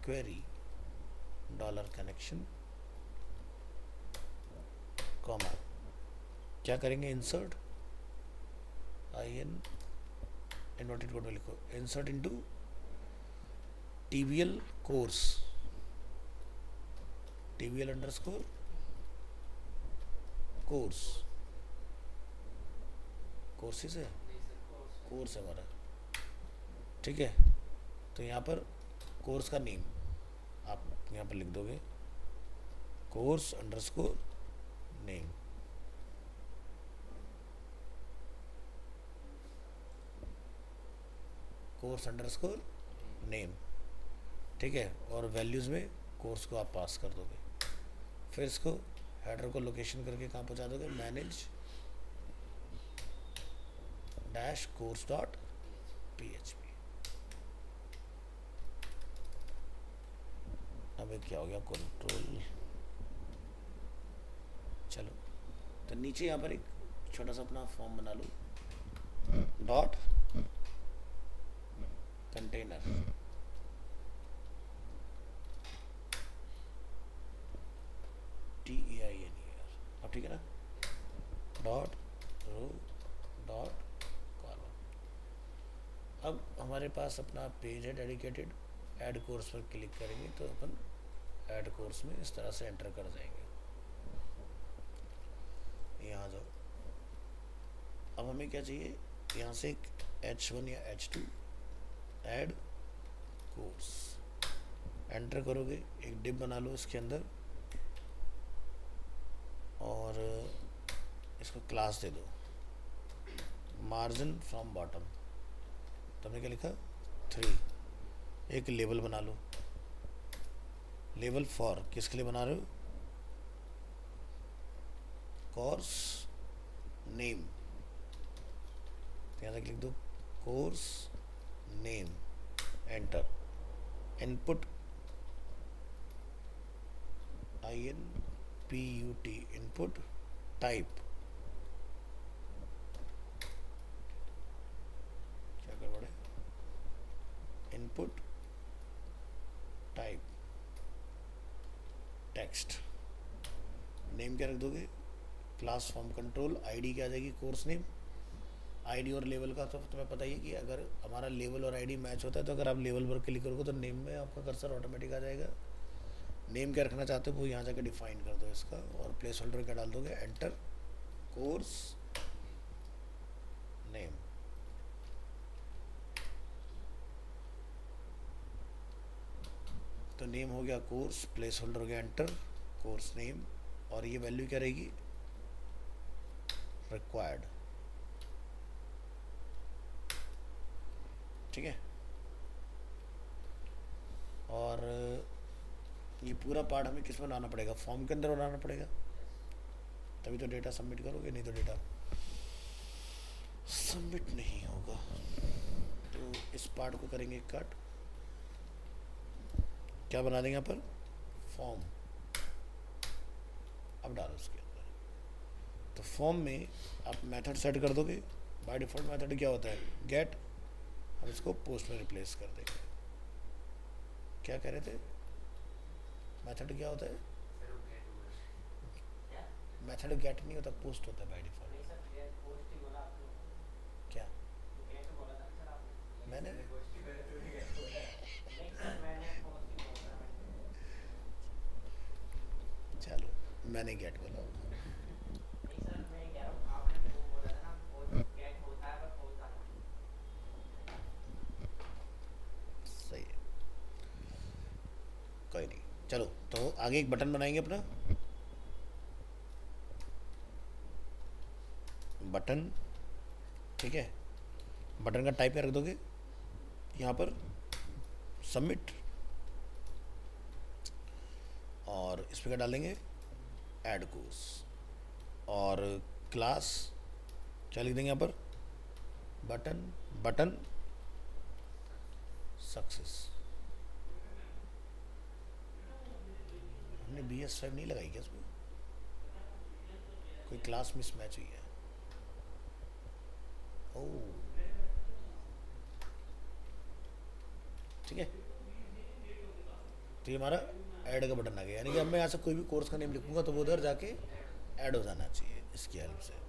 _query $connection, क्या करेंगे, इंसर्ट इन्वर्टेड कोड में लिखो, insert into TBL course, TBL _ course, courses है, कोर्स है हमारा। ठीक है, तो यहाँ पर कोर्स का नेम आप यहाँ पर लिख दोगे, कोर्स _ नेम। Course _ name. ठीक है, और वैल्यूज़ में कोर्स को आप पास कर दोगे। फिर इसको हेडर को लोकेशन करके कहाँ पहुँचा दोगे, मैनेज -course.php। अब क्या हो गया, कंट्रोल। चलो, तो नीचे यहाँ पर एक छोटा सा अपना फॉर्म बना लो, डॉट कंटेनर, TEINER। अब ठीक है ना, डॉट रो डॉट कॉलम। अब हमारे पास अपना पेज है डेडिकेटेड। ऐड कोर्स पर क्लिक करेंगे तो अपन ऐड कोर्स में इस तरह से एंटर कर जाएंगे। यहाँ जाओ, अब हमें क्या चाहिए, यहाँ से एक H1 या H2 ऐड कोर्स एंटर करोगे, एक डिप बना लो इसके अंदर और इसको क्लास दे दो मार्जिन फ्रॉम बॉटम। तो हमने क्या लिखा 3। एक लेबल बना लो, लेबल फॉर किसके लिए बना रहे हो, कोर्स नेम। यहाँ तक लिख दो course name, enter. Input INPUT input type, क्या गड़बड़ है, इनपुट टाइप टेक्स्ट। नेम क्या रख दोगे, क्लास फॉर्म कंट्रोल। आईडी क्या आ जाएगी, कोर्स नेम। आईडी और लेवल का तो तुम्हें पता ही है कि अगर हमारा लेवल और आईडी मैच होता है तो अगर आप लेवल पर क्लिक करोगे तो नेम में आपका कर्सर ऑटोमेटिक आ जाएगा। नेम क्या रखना चाहते हो वो यहाँ जाकर डिफाइन कर दो इसका, और प्लेस होल्डर क्या डाल दोगे, एंटर कोर्स नेम। तो नेम हो गया कोर्स, प्लेस होल्डर हो गया एंटर कोर्स नेम, और ये वैल्यू क्या रहेगी, रिक्वायर्ड। ठीक है, और ये पूरा पार्ट हमें किस में बनाना पड़ेगा, फॉर्म के अंदर बनाना पड़ेगा, तभी तो डेटा सबमिट करोगे, नहीं तो डेटा सबमिट नहीं होगा। तो इस पार्ट को करेंगे कट, क्या बना देंगे यहाँ पर, फॉर्म। अब डालो उसके अंदर, तो फॉर्म में आप मेथड सेट कर दोगे। बाय डिफॉल्ट मेथड क्या होता है, गेट। हम इसको पोस्ट में रिप्लेस कर देंगे। क्या कह रहे थे, मेथड क्या होता है, क्या मेथड गेट नहीं होता, पोस्ट होता है बाय डिफॉल्ट। नहीं सर, गेट पोस्ट ही बोला आपने, क्या गेट बोला था ना सर आपने। मैंने, नहीं सर, मैंने पोस्ट ही बोला था। चलो मैंने गेट बोला। नहीं सर, मैं कह रहा हूँ आपने वो बोला था ना, पोस्ट गेट होता है पर पोस्ट आना। सही है, कोई नहीं। चलो तो आगे एक बटन बनाएंगे अपना, बटन। ठीक है, बटन का टाइप क्या रख दोगे, यहाँ पर सबमिट, और इस पर क्या डालेंगे, ऐड कोर्स, और क्लास क्या लिख देंगे यहाँ पर, बटन, बटन सक्सेस। हमने BS5 नहीं लगाई क्या इसमें, कोई क्लास मिसमैच हुई है। ओह ठीक है, तो ये हमारा ऐड का बटन आ गया, यानी कि अब मैं यहाँ से कोई भी कोर्स का नेम लिखूंगा तो वो उधर जाके ऐड हो जाना चाहिए इसकी हेल्प से।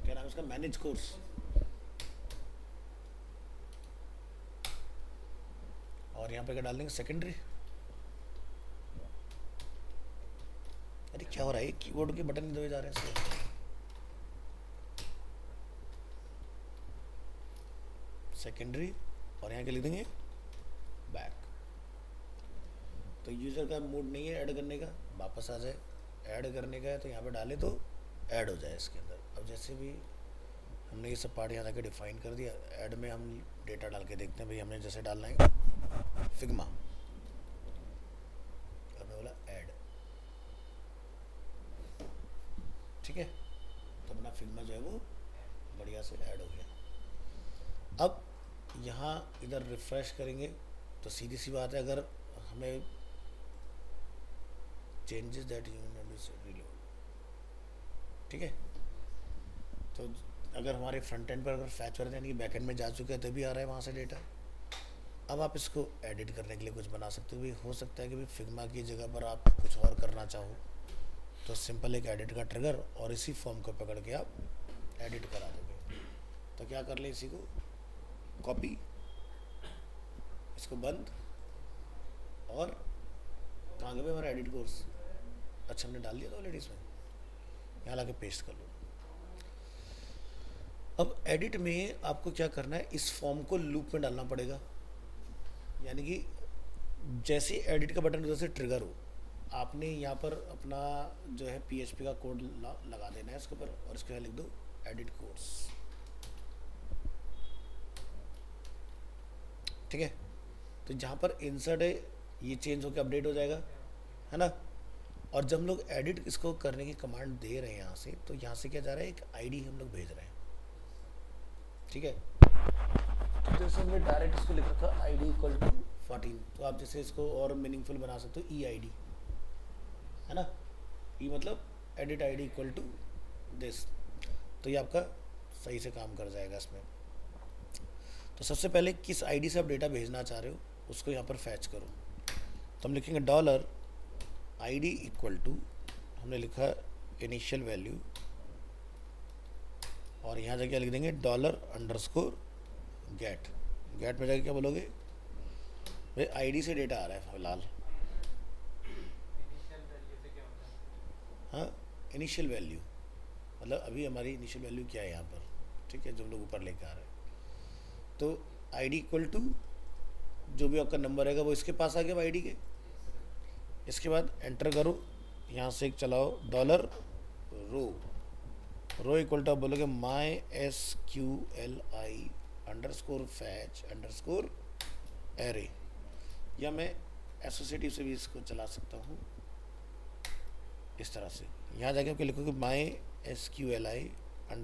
क्या नाम है इसका, मैनेज कोर्स। और यहाँ पे क्या डाल देंगे, सेकेंडरी। अरे क्या हो रहा है, कीबोर्ड के बटन दबे जा रहे हैं इसमें। सेकेंडरी, और यहाँ क्या लिख देंगे, बैक। तो यूज़र का मूड नहीं है ऐड करने का, वापस आ जाए। ऐड करने का है तो यहाँ पे डाले तो ऐड हो जाए इसके अंदर। अब जैसे भी हमने ये सब पार्ट यहाँ जाके डिफाइन कर दिया, ऐड में हम डेटा डाल के देखते हैं भाई, हमने जैसे डालना है फिग्मा, और मैं बोला ऐड। ठीक है, तो अपना फिग्मा जो है वो बढ़िया से ऐड हो गया। अब यहाँ इधर रिफ्रेश करेंगे तो सीधी सी बात है, अगर हमें चेंजेस दैट यू रीलोड, ठीक है, तो अगर हमारे फ्रंट एंड पर अगर फैच हो रहे हैं यानी कि बैक एंड में जा चुके हैं तभी आ रहा है वहाँ से डेटा। अब आप इसको एडिट करने के लिए कुछ बना सकते हो भी, हो सकता है कि भी फिग्मा की जगह पर आप कुछ और करना चाहो, तो सिंपल एक एडिट का ट्रिगर और इसी फॉर्म को पकड़ के आप एडिट करा दोगे। तो क्या कर ले, इसी को कॉपी, इसको बंद, और कहाँ गए हमारा एडिट कोर्स, अच्छा हमने डाल दिया था ऑलरेडी इसमें, यहाँ ला के पेस्ट कर लो। अब एडिट में आपको क्या करना है, इस फॉर्म को लूप में डालना पड़ेगा, यानी कि जैसे एडिट का बटन जैसे ट्रिगर हो, आपने यहाँ पर अपना जो है PHP का कोड लगा देना है इसके ऊपर, और इसके बाद लिख दो एडिट कोर्स, ठीक है। तो जहाँ पर इंसर्ट है ये चेंज होकर अपडेट हो जाएगा, है ना। और जब हम लोग एडिट इसको करने की कमांड दे रहे हैं यहाँ से, तो यहाँ से क्या जा रहा है, एक आईडी हम लोग भेज रहे हैं, ठीक है। तो जैसे हमने डायरेक्ट इसको लिख रखा ID इक्वल टू 14, तो आप जैसे इसको और मीनिंगफुल बना सकते हो EID, है ना। E मतलब edit ID equal to this, तो ये आपका सही से काम कर जाएगा इसमें। तो सबसे पहले किस ID से आप डेटा भेजना चाह रहे हो उसको यहाँ पर फैच करो, तो हम लिखेंगे $ID इक्वल टू, हमने लिखा इनिशियल वैल्यू, और यहाँ जाके लिख देंगे $_ गेट। गेट में जाके क्या बोलोगे, भाई ID से डेटा आ रहा है फिलहाल, इनिशियल वैल्यू से क्या होता है? हाँ इनिशियल वैल्यू मतलब अभी हमारी इनिशियल वैल्यू क्या है यहाँ पर, ठीक है, जो हम लोग ऊपर लेके आ रहे हैं। तो ID इक्वल टू जो भी आपका नंबर रहेगा वो इसके पास आ गया ID के, इसके बाद एंटर करो, यहाँ से एक चलाओ $रो इक्वल टू आप बोलोगे MySQLi _ fetch _ array, या मैं एसोसिएटिव से भी इसको चला सकता हूँ इस तरह से। यहाँ जाके आपके लिखोगे MySQLi _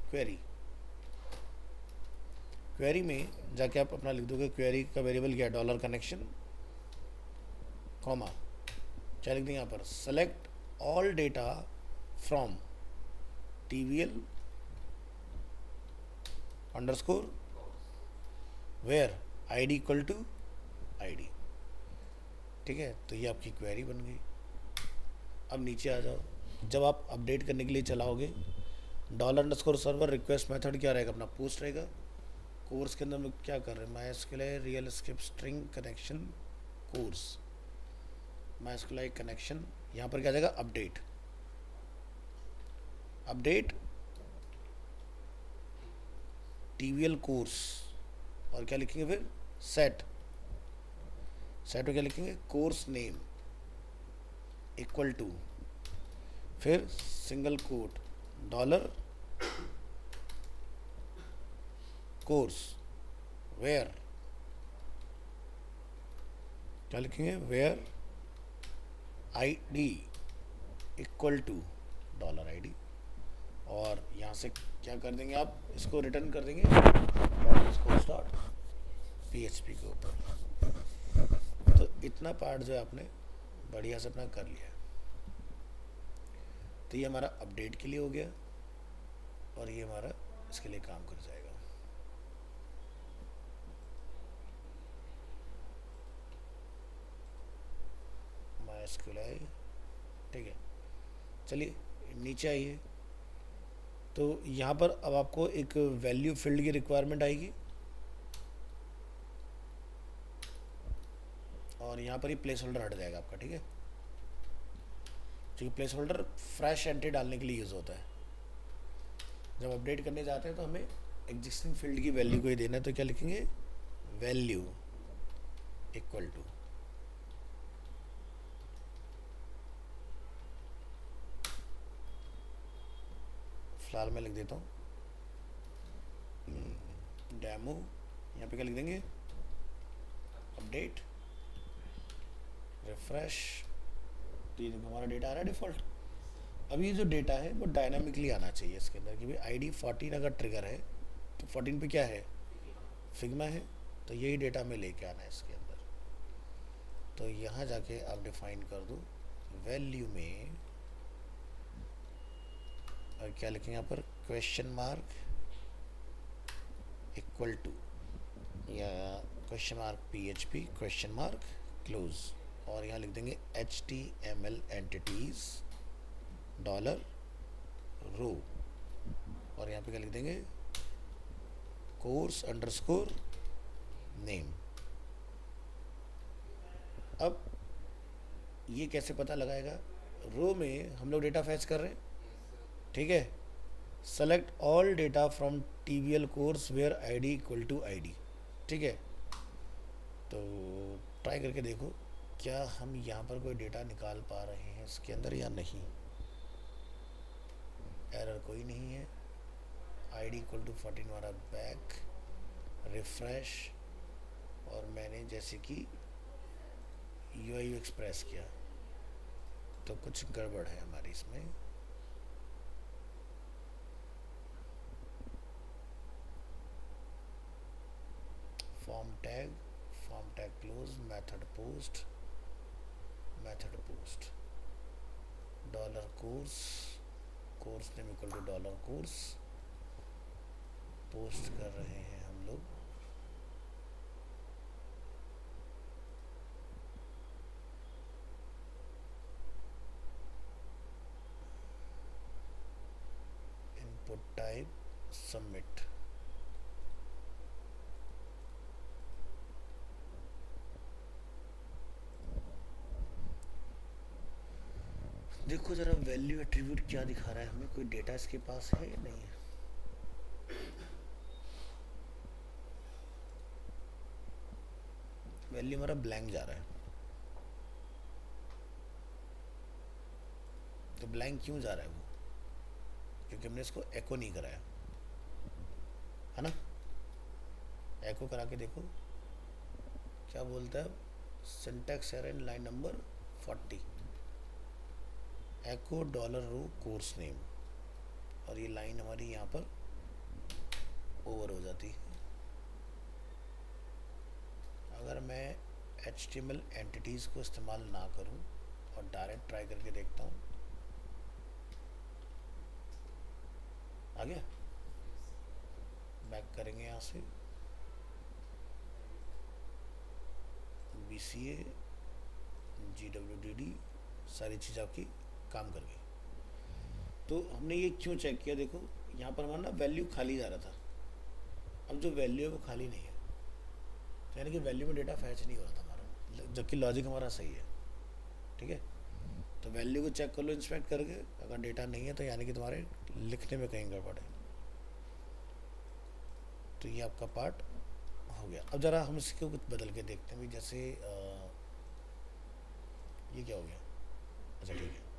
query, क्वेरी में जाके आप अपना लिख दोगे, क्वेरी का वेरिएबल क्या है, $कनेक्शन, कॉमा, क्या लिख देंगे यहाँ पर, select all data from TVL _ where ID equal to ID, ठीक है। तो ये आपकी क्वेरी बन गई। अब नीचे आ जाओ, जब आप अपडेट करने के लिए चलाओगे, $_server रिक्वेस्ट मेथड क्या रहेगा, अपना पोस्ट रहेगा। कोर्स के अंदर हम क्या कर रहे हैं, MySQLi real script string connection course, MySQLi connection, यहाँ पर क्या आ जाएगा, अपडेट TVL कोर्स, और क्या लिखेंगे फिर, सेट में क्या लिखेंगे, कोर्स नेम इक्वल टू, फिर सिंगल कोट $कोर्स वेयर, क्या लिखेंगे, where ID equal to $ID, और यहाँ से क्या कर देंगे आप, इसको रिटर्न कर देंगे स्टार्ट PHP के ऊपर। तो इतना पार्ट जो है आपने बढ़िया से अपना कर लिया। तो ये हमारा अपडेट के लिए हो गया, और ये हमारा इसके लिए काम कर जाएगा। MySQLi, ठीक है। चलिए नीचे आइए, तो यहाँ पर अब आपको एक वैल्यू फील्ड की रिक्वायरमेंट आएगी, और यहाँ पर ही प्लेस होल्डर हट जाएगा आपका, ठीक है। क्योंकि प्लेस होल्डर फ्रेश एंट्री डालने के लिए यूज़ होता है। जब अपडेट करने जाते हैं तो हमें एग्जिस्टिंग फील्ड की वैल्यू को ही देना है, तो क्या लिखेंगे, वैल्यू इक्वल टू, फिलहाल मैं लिख देता हूँ डेमो, यहाँ पे क्या लिख देंगे, अपडेट रिफ्रेश, तो ये हमारा डेटा आ रहा है डिफ़ॉल्ट। अभी ये जो डेटा है वो डायनामिकली आना चाहिए इसके अंदर, कि भाई ID 14 अगर ट्रिगर है तो 14 पे क्या है, फिग्मा है, तो यही डेटा में लेके आना है इसके अंदर। तो यहाँ जाके आप डिफाइन कर दो वैल्यू में, और क्या लिखेंगे यहाँ पर, क्वेश्चन मार्क इक्वल टू या question mark PHP question mark close, और यहाँ लिख देंगे HTML एंटिटीज डॉलर रो, और यहाँ पे क्या लिख देंगे कोर्स अंडरस्कोर नेम। अब ये कैसे पता लगाएगा, रो में हम लोग डेटा फैच कर रहे हैं, ठीक है, select all data from TVL course where ID equal to ID, ठीक है। तो ट्राई करके देखो क्या हम यहाँ पर कोई डेटा निकाल पा रहे हैं इसके अंदर या नहीं। एरर कोई नहीं है, ID इक्वल टू 14 हमारा बैक, रिफ्रेश, और मैंने जैसे कि UI एक्सप्रेस किया तो कुछ गड़बड़ है हमारी इसमें। Form tag close, method post dollar course name equal to dollar course, post कर रहे हैं हम लोग। इनपुट टाइप सबमिट, देखो जरा वैल्यू एट्रीब्यूट क्या दिखा रहा है हमें, कोई डेटा इसके पास है या नहीं है। वैल्यू हमारा ब्लैंक जा रहा है, तो ब्लैंक क्यों जा रहा है वो, क्योंकि हमने इसको एको नहीं कराया है ना। एको करा के देखो क्या बोलता है, syntax error in line number 40, echo dollar row course name, और ये लाइन हमारी यहाँ पर ओवर हो जाती है। अगर मैं HTML एंटिटीज़ को इस्तेमाल ना करूं और डायरेक्ट ट्राई करके देखता हूं, आ गया, बैक करेंगे यहाँ से, BCA GWDD सारी चीज़ आपकी काम कर गई। तो हमने ये क्यों चेक किया, देखो यहाँ पर हमारा ना वैल्यू खाली जा रहा था, अब जो वैल्यू है वो खाली नहीं है, तो यानी कि वैल्यू में डेटा फैच नहीं हो रहा था हमारा, जबकि लॉजिक हमारा सही है, ठीक है। तो वैल्यू को चेक कर लो इंस्पेक्ट करके, अगर डेटा नहीं है तो यानी कि तुम्हारे लिखने में कहीं गड़बड़ है। तो ये आपका पार्ट हो गया। अब ज़रा हम इसको कुछ बदल के देखते हैं भी, जैसे ये क्या हो गया, अच्छा ठीक है,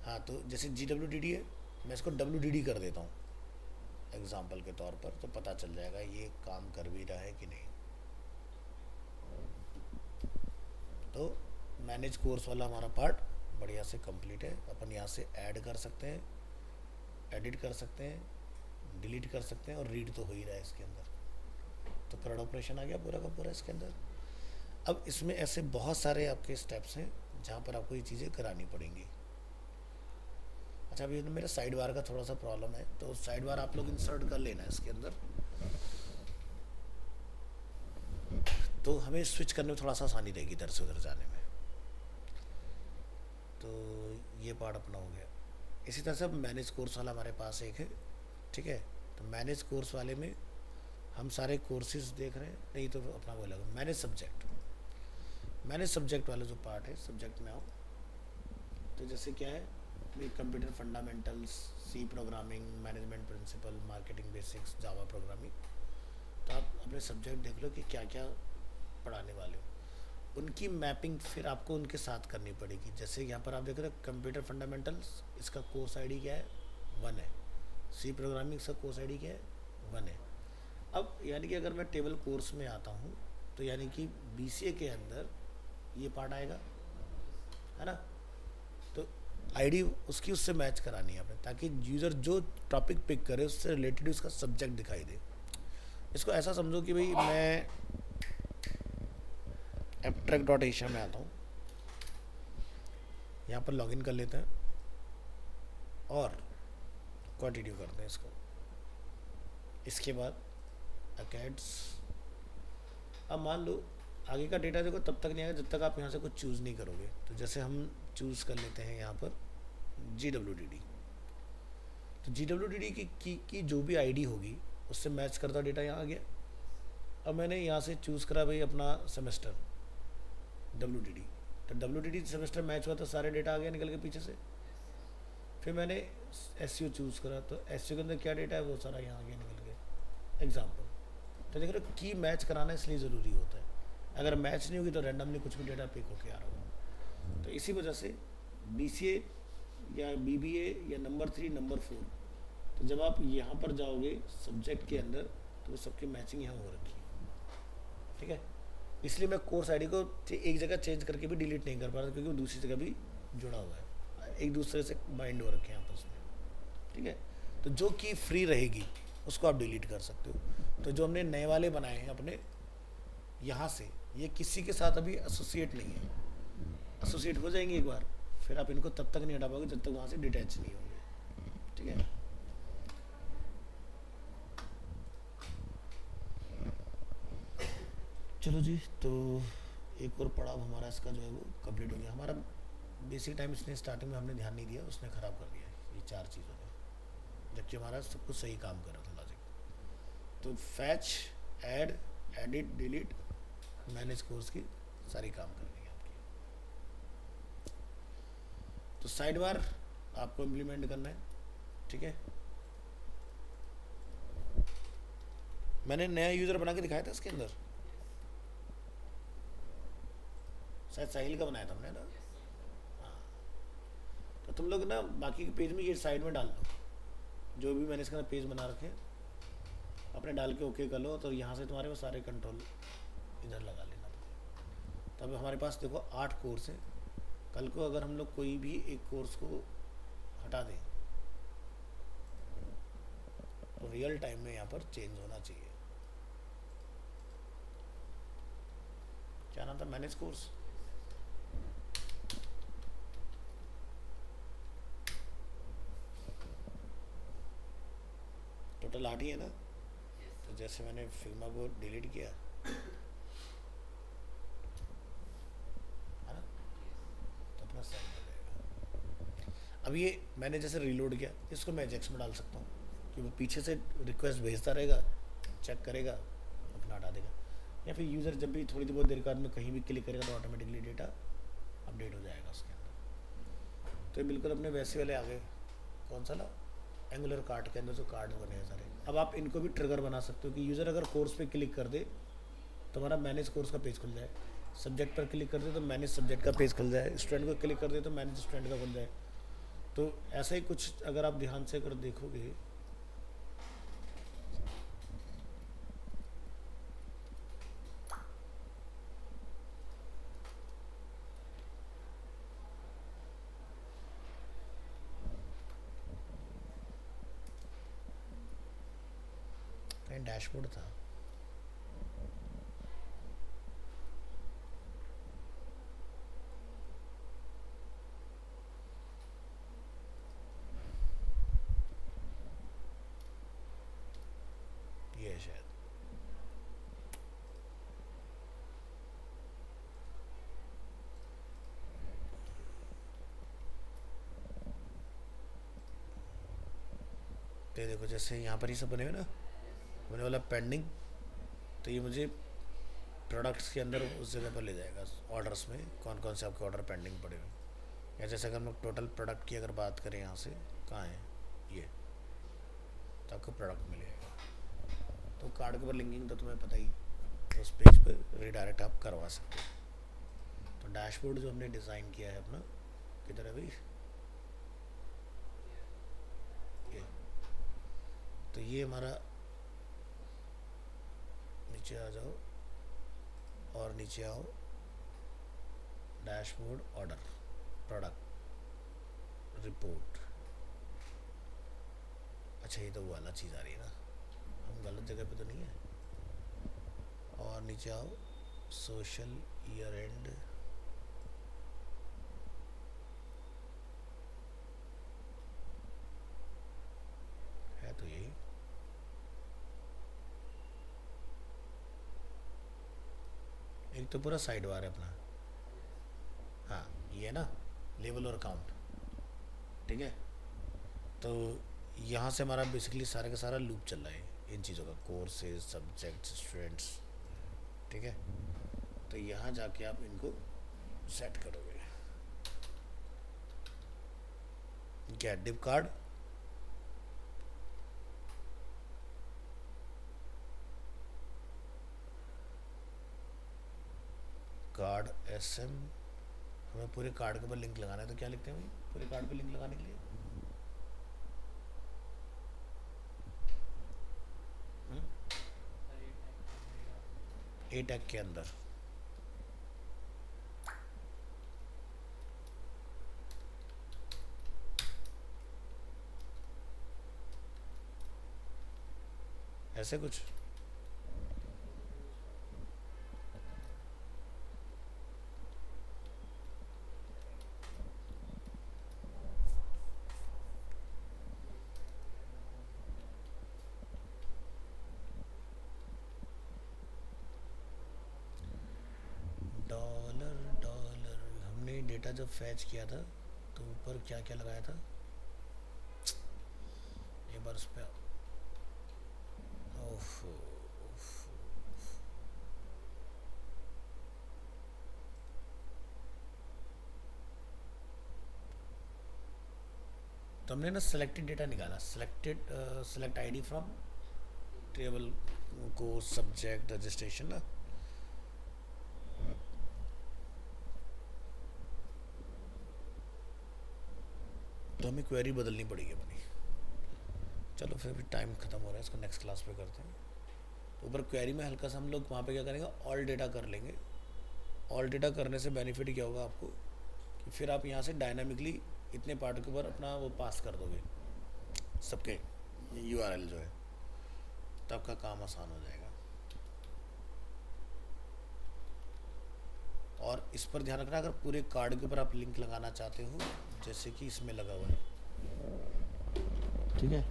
हाँ तो जैसे GWDD है, मैं इसको WDD कर देता हूँ एग्जाम्पल के तौर पर, तो पता चल जाएगा ये काम कर भी रहा है कि नहीं। तो मैनेज कोर्स वाला हमारा पार्ट बढ़िया से कंप्लीट है। अपन यहाँ से ऐड कर सकते हैं, एडिट कर सकते हैं, डिलीट कर सकते हैं, और रीड तो हो ही रहा है इसके अंदर, तो करंट ऑपरेशन आ गया पूरा का पूरा इसके अंदर। अब इसमें ऐसे बहुत सारे आपके स्टेप्स हैं जहाँ पर आपको ये चीज़ें करानी पड़ेंगी। अच्छा अभी मेरा साइड बार का थोड़ा सा प्रॉब्लम है, तो साइड बार आप लोग इंसर्ट कर लेना है इसके अंदर, तो हमें स्विच करने में थोड़ा सा आसानी रहेगी इधर से उधर जाने में। तो ये पार्ट अपना हो गया। इसी तरह से अब मैनेज कोर्स वाला हमारे पास एक है, ठीक है। तो मैनेज कोर्स वाले में हम सारे कोर्सेज देख रहे हैं, नहीं तो अपना वो अलग मैनेज सब्जेक्ट वाला जो पार्ट है, सब्जेक्ट में आओ। तो जैसे क्या है, computer fundamentals, C programming, management principle, marketing basics, Java programming. तो आप अपने सब्जेक्ट देख लो कि क्या क्या पढ़ाने वाले हो, उनकी मैपिंग फिर आपको उनके साथ करनी पड़ेगी। जैसे यहाँ पर आप देख रहे हो कंप्यूटर फंडामेंटल्स, इसका कोर्स ID क्या है, 1 है। सी प्रोग्रामिंग का कोर्स ID क्या है, 1 है। अब यानी कि अगर मैं टेबल कोर्स में आता हूँ तो यानी कि BCA के अंदर ये पार्ट आएगा, है ना। तो ID उसकी उससे मैच करानी है आपने, ताकि यूज़र जो टॉपिक पिक करे उससे रिलेटेड उसका सब्जेक्ट दिखाई दे। इसको ऐसा समझो कि भाई मैं abstract.asia में आता हूँ, यहाँ पर लॉगिन कर लेते हैं और कंटिन्यू करते हैं इसको। इसके बाद अकेड्स अब मान लो आगे का डेटा देखो तब तक नहीं आएगा जब तक आप यहाँ से कुछ चूज़ नहीं करोगे। तो जैसे हम चूज़ कर लेते हैं यहाँ पर GWDD। तो GWDD की जो भी आईडी होगी उससे मैच करता डेटा यहाँ आ गया। अब मैंने यहाँ से चूज़ करा भाई अपना सेमेस्टर WDD, तो WDD सेमेस्टर मैच हुआ तो सारे डेटा आ गया निकल के पीछे से। फिर मैंने SU चूज़ करा तो SU के अंदर क्या डेटा है वो सारा यहाँ आ गया निकल के। एग्जाम्पल तो देख रहे हो की मैच कराना इसलिए ज़रूरी होता है। अगर मैच नहीं होगी तो रैंडमली कुछ भी डेटा पिक होके आ रहा होगा। तो इसी वजह से BCA या BBA या नंबर 3 नंबर 4, तो जब आप यहाँ पर जाओगे सब्जेक्ट के अंदर तो वो सबकी मैचिंग यहाँ हो रखी है। ठीक है, इसलिए मैं कोर्स आईडी को एक जगह चेंज करके भी डिलीट नहीं कर पा रहा क्योंकि वो दूसरी जगह भी जुड़ा हुआ है, एक दूसरे से बाइंड हो रखे हैं आपस में। ठीक है, तो जो की फ्री रहेगी उसको आप डिलीट कर सकते हो। तो जो हमने नए वाले बनाए हैं अपने यहाँ से, ये किसी के साथ अभी एसोसिएट नहीं है। एसोसिएट हो जाएंगे एक बार, फिर आप इनको तब तक नहीं हटा पाओगे जब तक वहाँ से डिटैच नहीं होंगे। ठीक है, चलो जी, तो एक और पड़ाव हमारा इसका जो है वो कंप्लीट हो गया। हमारा बेसिक टाइम इसने स्टार्टिंग में हमने ध्यान नहीं दिया, उसने ख़राब कर दिया ये 4 चीज़ों ने, जबकि हमारा सब कुछ सही काम कर रहा था लॉजिक। तो fetch, add, edit, delete, manage course की सारी काम कर देंगे आपकी। तो साइड बार आपको इम्प्लीमेंट करना है। ठीक है, मैंने नया यूज़र बना के दिखाया था इसके अंदर, शायद साहिल का बनाया था हमने ना। हाँ, तो तुम लोग ना बाकी के पेज में ये साइड में डाल दो, जो भी मैंने इसका पेज बना रखे अपने डाल के ओके कर लो। तो यहाँ से तुम्हारे वो सारे कंट्रोल इधर लगा लेना। तो अब हमारे पास देखो 8 कोर्स हैं। कल को अगर हम लोग कोई भी एक कोर्स को हटा दें तो रियल टाइम में यहाँ पर चेंज होना चाहिए। क्या नाम था? Manage course. टोटल 8 ही है ना। तो जैसे मैंने फिग्मा को डिलीट किया है ना, तो अपना सेव हो जाएगा। अब ये मैंने जैसे रीलोड किया, इसको मैं एजेक्स में डाल सकता हूँ कि वो पीछे से रिक्वेस्ट भेजता रहेगा, चेक करेगा, अपना हटा देगा। या फिर यूज़र जब भी थोड़ी बहुत देर बाद में कहीं भी क्लिक करेगा तो ऑटोमेटिकली डेटा अपडेट हो जाएगा उसके अंदर। तो ये बिल्कुल अपने वैसे वाले आ गए। कौन सा ना, एंगुलर कार्ड के अंदर जो कार्ड बने हैं सारे। अब आप इनको भी ट्रिगर बना सकते हो कि यूज़र अगर कोर्स पे क्लिक कर दे तो हमारा मैनेज कोर्स का पेज खुल जाए, सब्जेक्ट पर क्लिक कर दे तो मैनेज सब्जेक्ट का पेज खुल जाए, स्टूडेंट को क्लिक कर दे तो मैनेज स्टूडेंट का खुल जाए। तो ऐसा ही कुछ अगर आप ध्यान से अगर देखोगे कहीं डैशबोर्ड था। ये है शायद। तो ये देखो जैसे यहाँ पर ही सब बने हुए ना, मैंने बोला पेंडिंग, तो ये मुझे प्रोडक्ट्स के अंदर उस जगह पर ले जाएगा। ऑर्डर्स में कौन कौन से आपके ऑर्डर पेंडिंग पड़े हुए, या जैसे अगर हम लोग टोटल प्रोडक्ट की अगर बात करें यहाँ से, कहाँ है ये, तो आपको प्रोडक्ट मिलेगा। तो कार्ड के ऊपर लिंकिंग तो तुम्हें पता ही, तो उस पेज पर रिडायरेक्ट आप करवा सकते हो। तो डैशबोर्ड जो हमने डिज़ाइन किया है अपना, किधर है भाई, ये। तो ये हमारा, नीचे आ जाओ और नीचे आओ, डैशबोर्ड, ऑर्डर, प्रोडक्ट, रिपोर्ट। अच्छा ये तो वो वाला चीज़ आ रही है ना, हम गलत जगह पे तो नहीं है। और नीचे आओ, सोशल ईयर एंड, है तो यही। सकते हो पूरा साइड बार है अपना। हाँ ये है ना लेवल और अकाउंट, ठीक है। तो यहाँ से हमारा बेसिकली सारा का सारा लूप चल रहा है इन चीज़ों का, कोर्सेज, सब्जेक्ट्स, स्टूडेंट्स, ठीक है। तो यहाँ जाके आप इनको सेट करोगे। गेट डिप कार्ड, कार्ड एसएम, हमें पूरे कार्ड के ऊपर लिंक लगाना है। तो क्या लिखते हैं भाई पूरे कार्ड पे लिंक लगाने के लिए? ए टैग के अंदर ऐसे कुछ। डॉलर डॉलर हमने डेटा जब फैच किया था तो ऊपर क्या क्या लगाया था एक बार उस पर। तो हमने ना सेलेक्टेड डेटा निकाला, select ID from table, course, subject, registration ना। तो हमें क्वेरी बदलनी पड़ेगी अपनी। चलो फिर भी टाइम ख़त्म हो रहा है, इसको नेक्स्ट क्लास पे करते हैं। तो ऊपर क्वेरी में हल्का सा हम लोग वहाँ पे क्या करेंगे, ऑल डेटा कर लेंगे। ऑल डेटा करने से बेनिफिट क्या होगा आपको कि फिर आप यहाँ से डायनामिकली इतने पार्ट के ऊपर अपना वो पास कर दोगे सबके यूआरएल जो है, तो आपका काम आसान हो जाएगा। और इस पर ध्यान रखना, अगर पूरे कार्ड के ऊपर आप लिंक लगाना चाहते हो जैसे कि इसमें लगा हुआ है, ठीक है,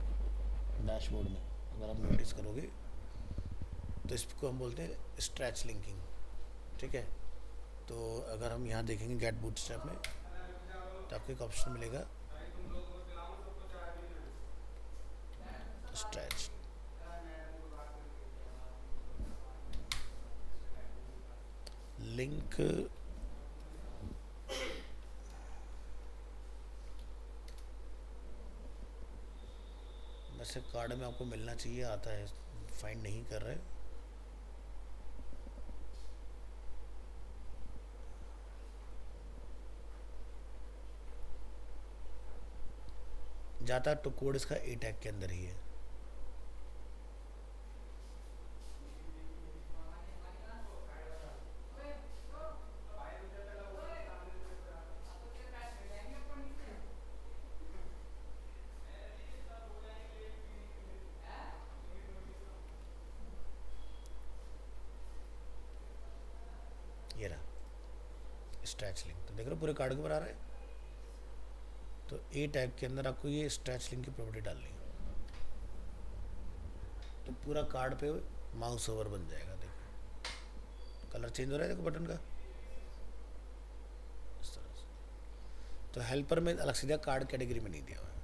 डैशबोर्ड में अगर आप नोटिस करोगे तो इसको हम बोलते हैं स्ट्रेच लिंकिंग, ठीक है। तो अगर हम यहाँ देखेंगे गेट बूटस्ट्रैप में तो आपको एक ऑप्शन मिलेगा स्ट्रेच। लिंक वैसे कार्ड में आपको मिलना चाहिए, आता है, फाइंड नहीं कर रहे। जाता तो कोड इसका ए टैग के अंदर ही है। ये रहा स्ट्रेच लिंक, तो देख रहे हो पूरे कार्ड के ऊपर आ रहा है। तो ए टैग के अंदर आपको ये स्ट्रेच लिंक की प्रॉपर्टी डालनी है, तो पूरा कार्ड पे माउस ओवर बन जाएगा। देखो कलर चेंज हो रहा है, देखो बटन का इस तरह से। तो हेल्पर में अलग से दिया, कार्ड कैटेगरी में नहीं दिया हुआ है।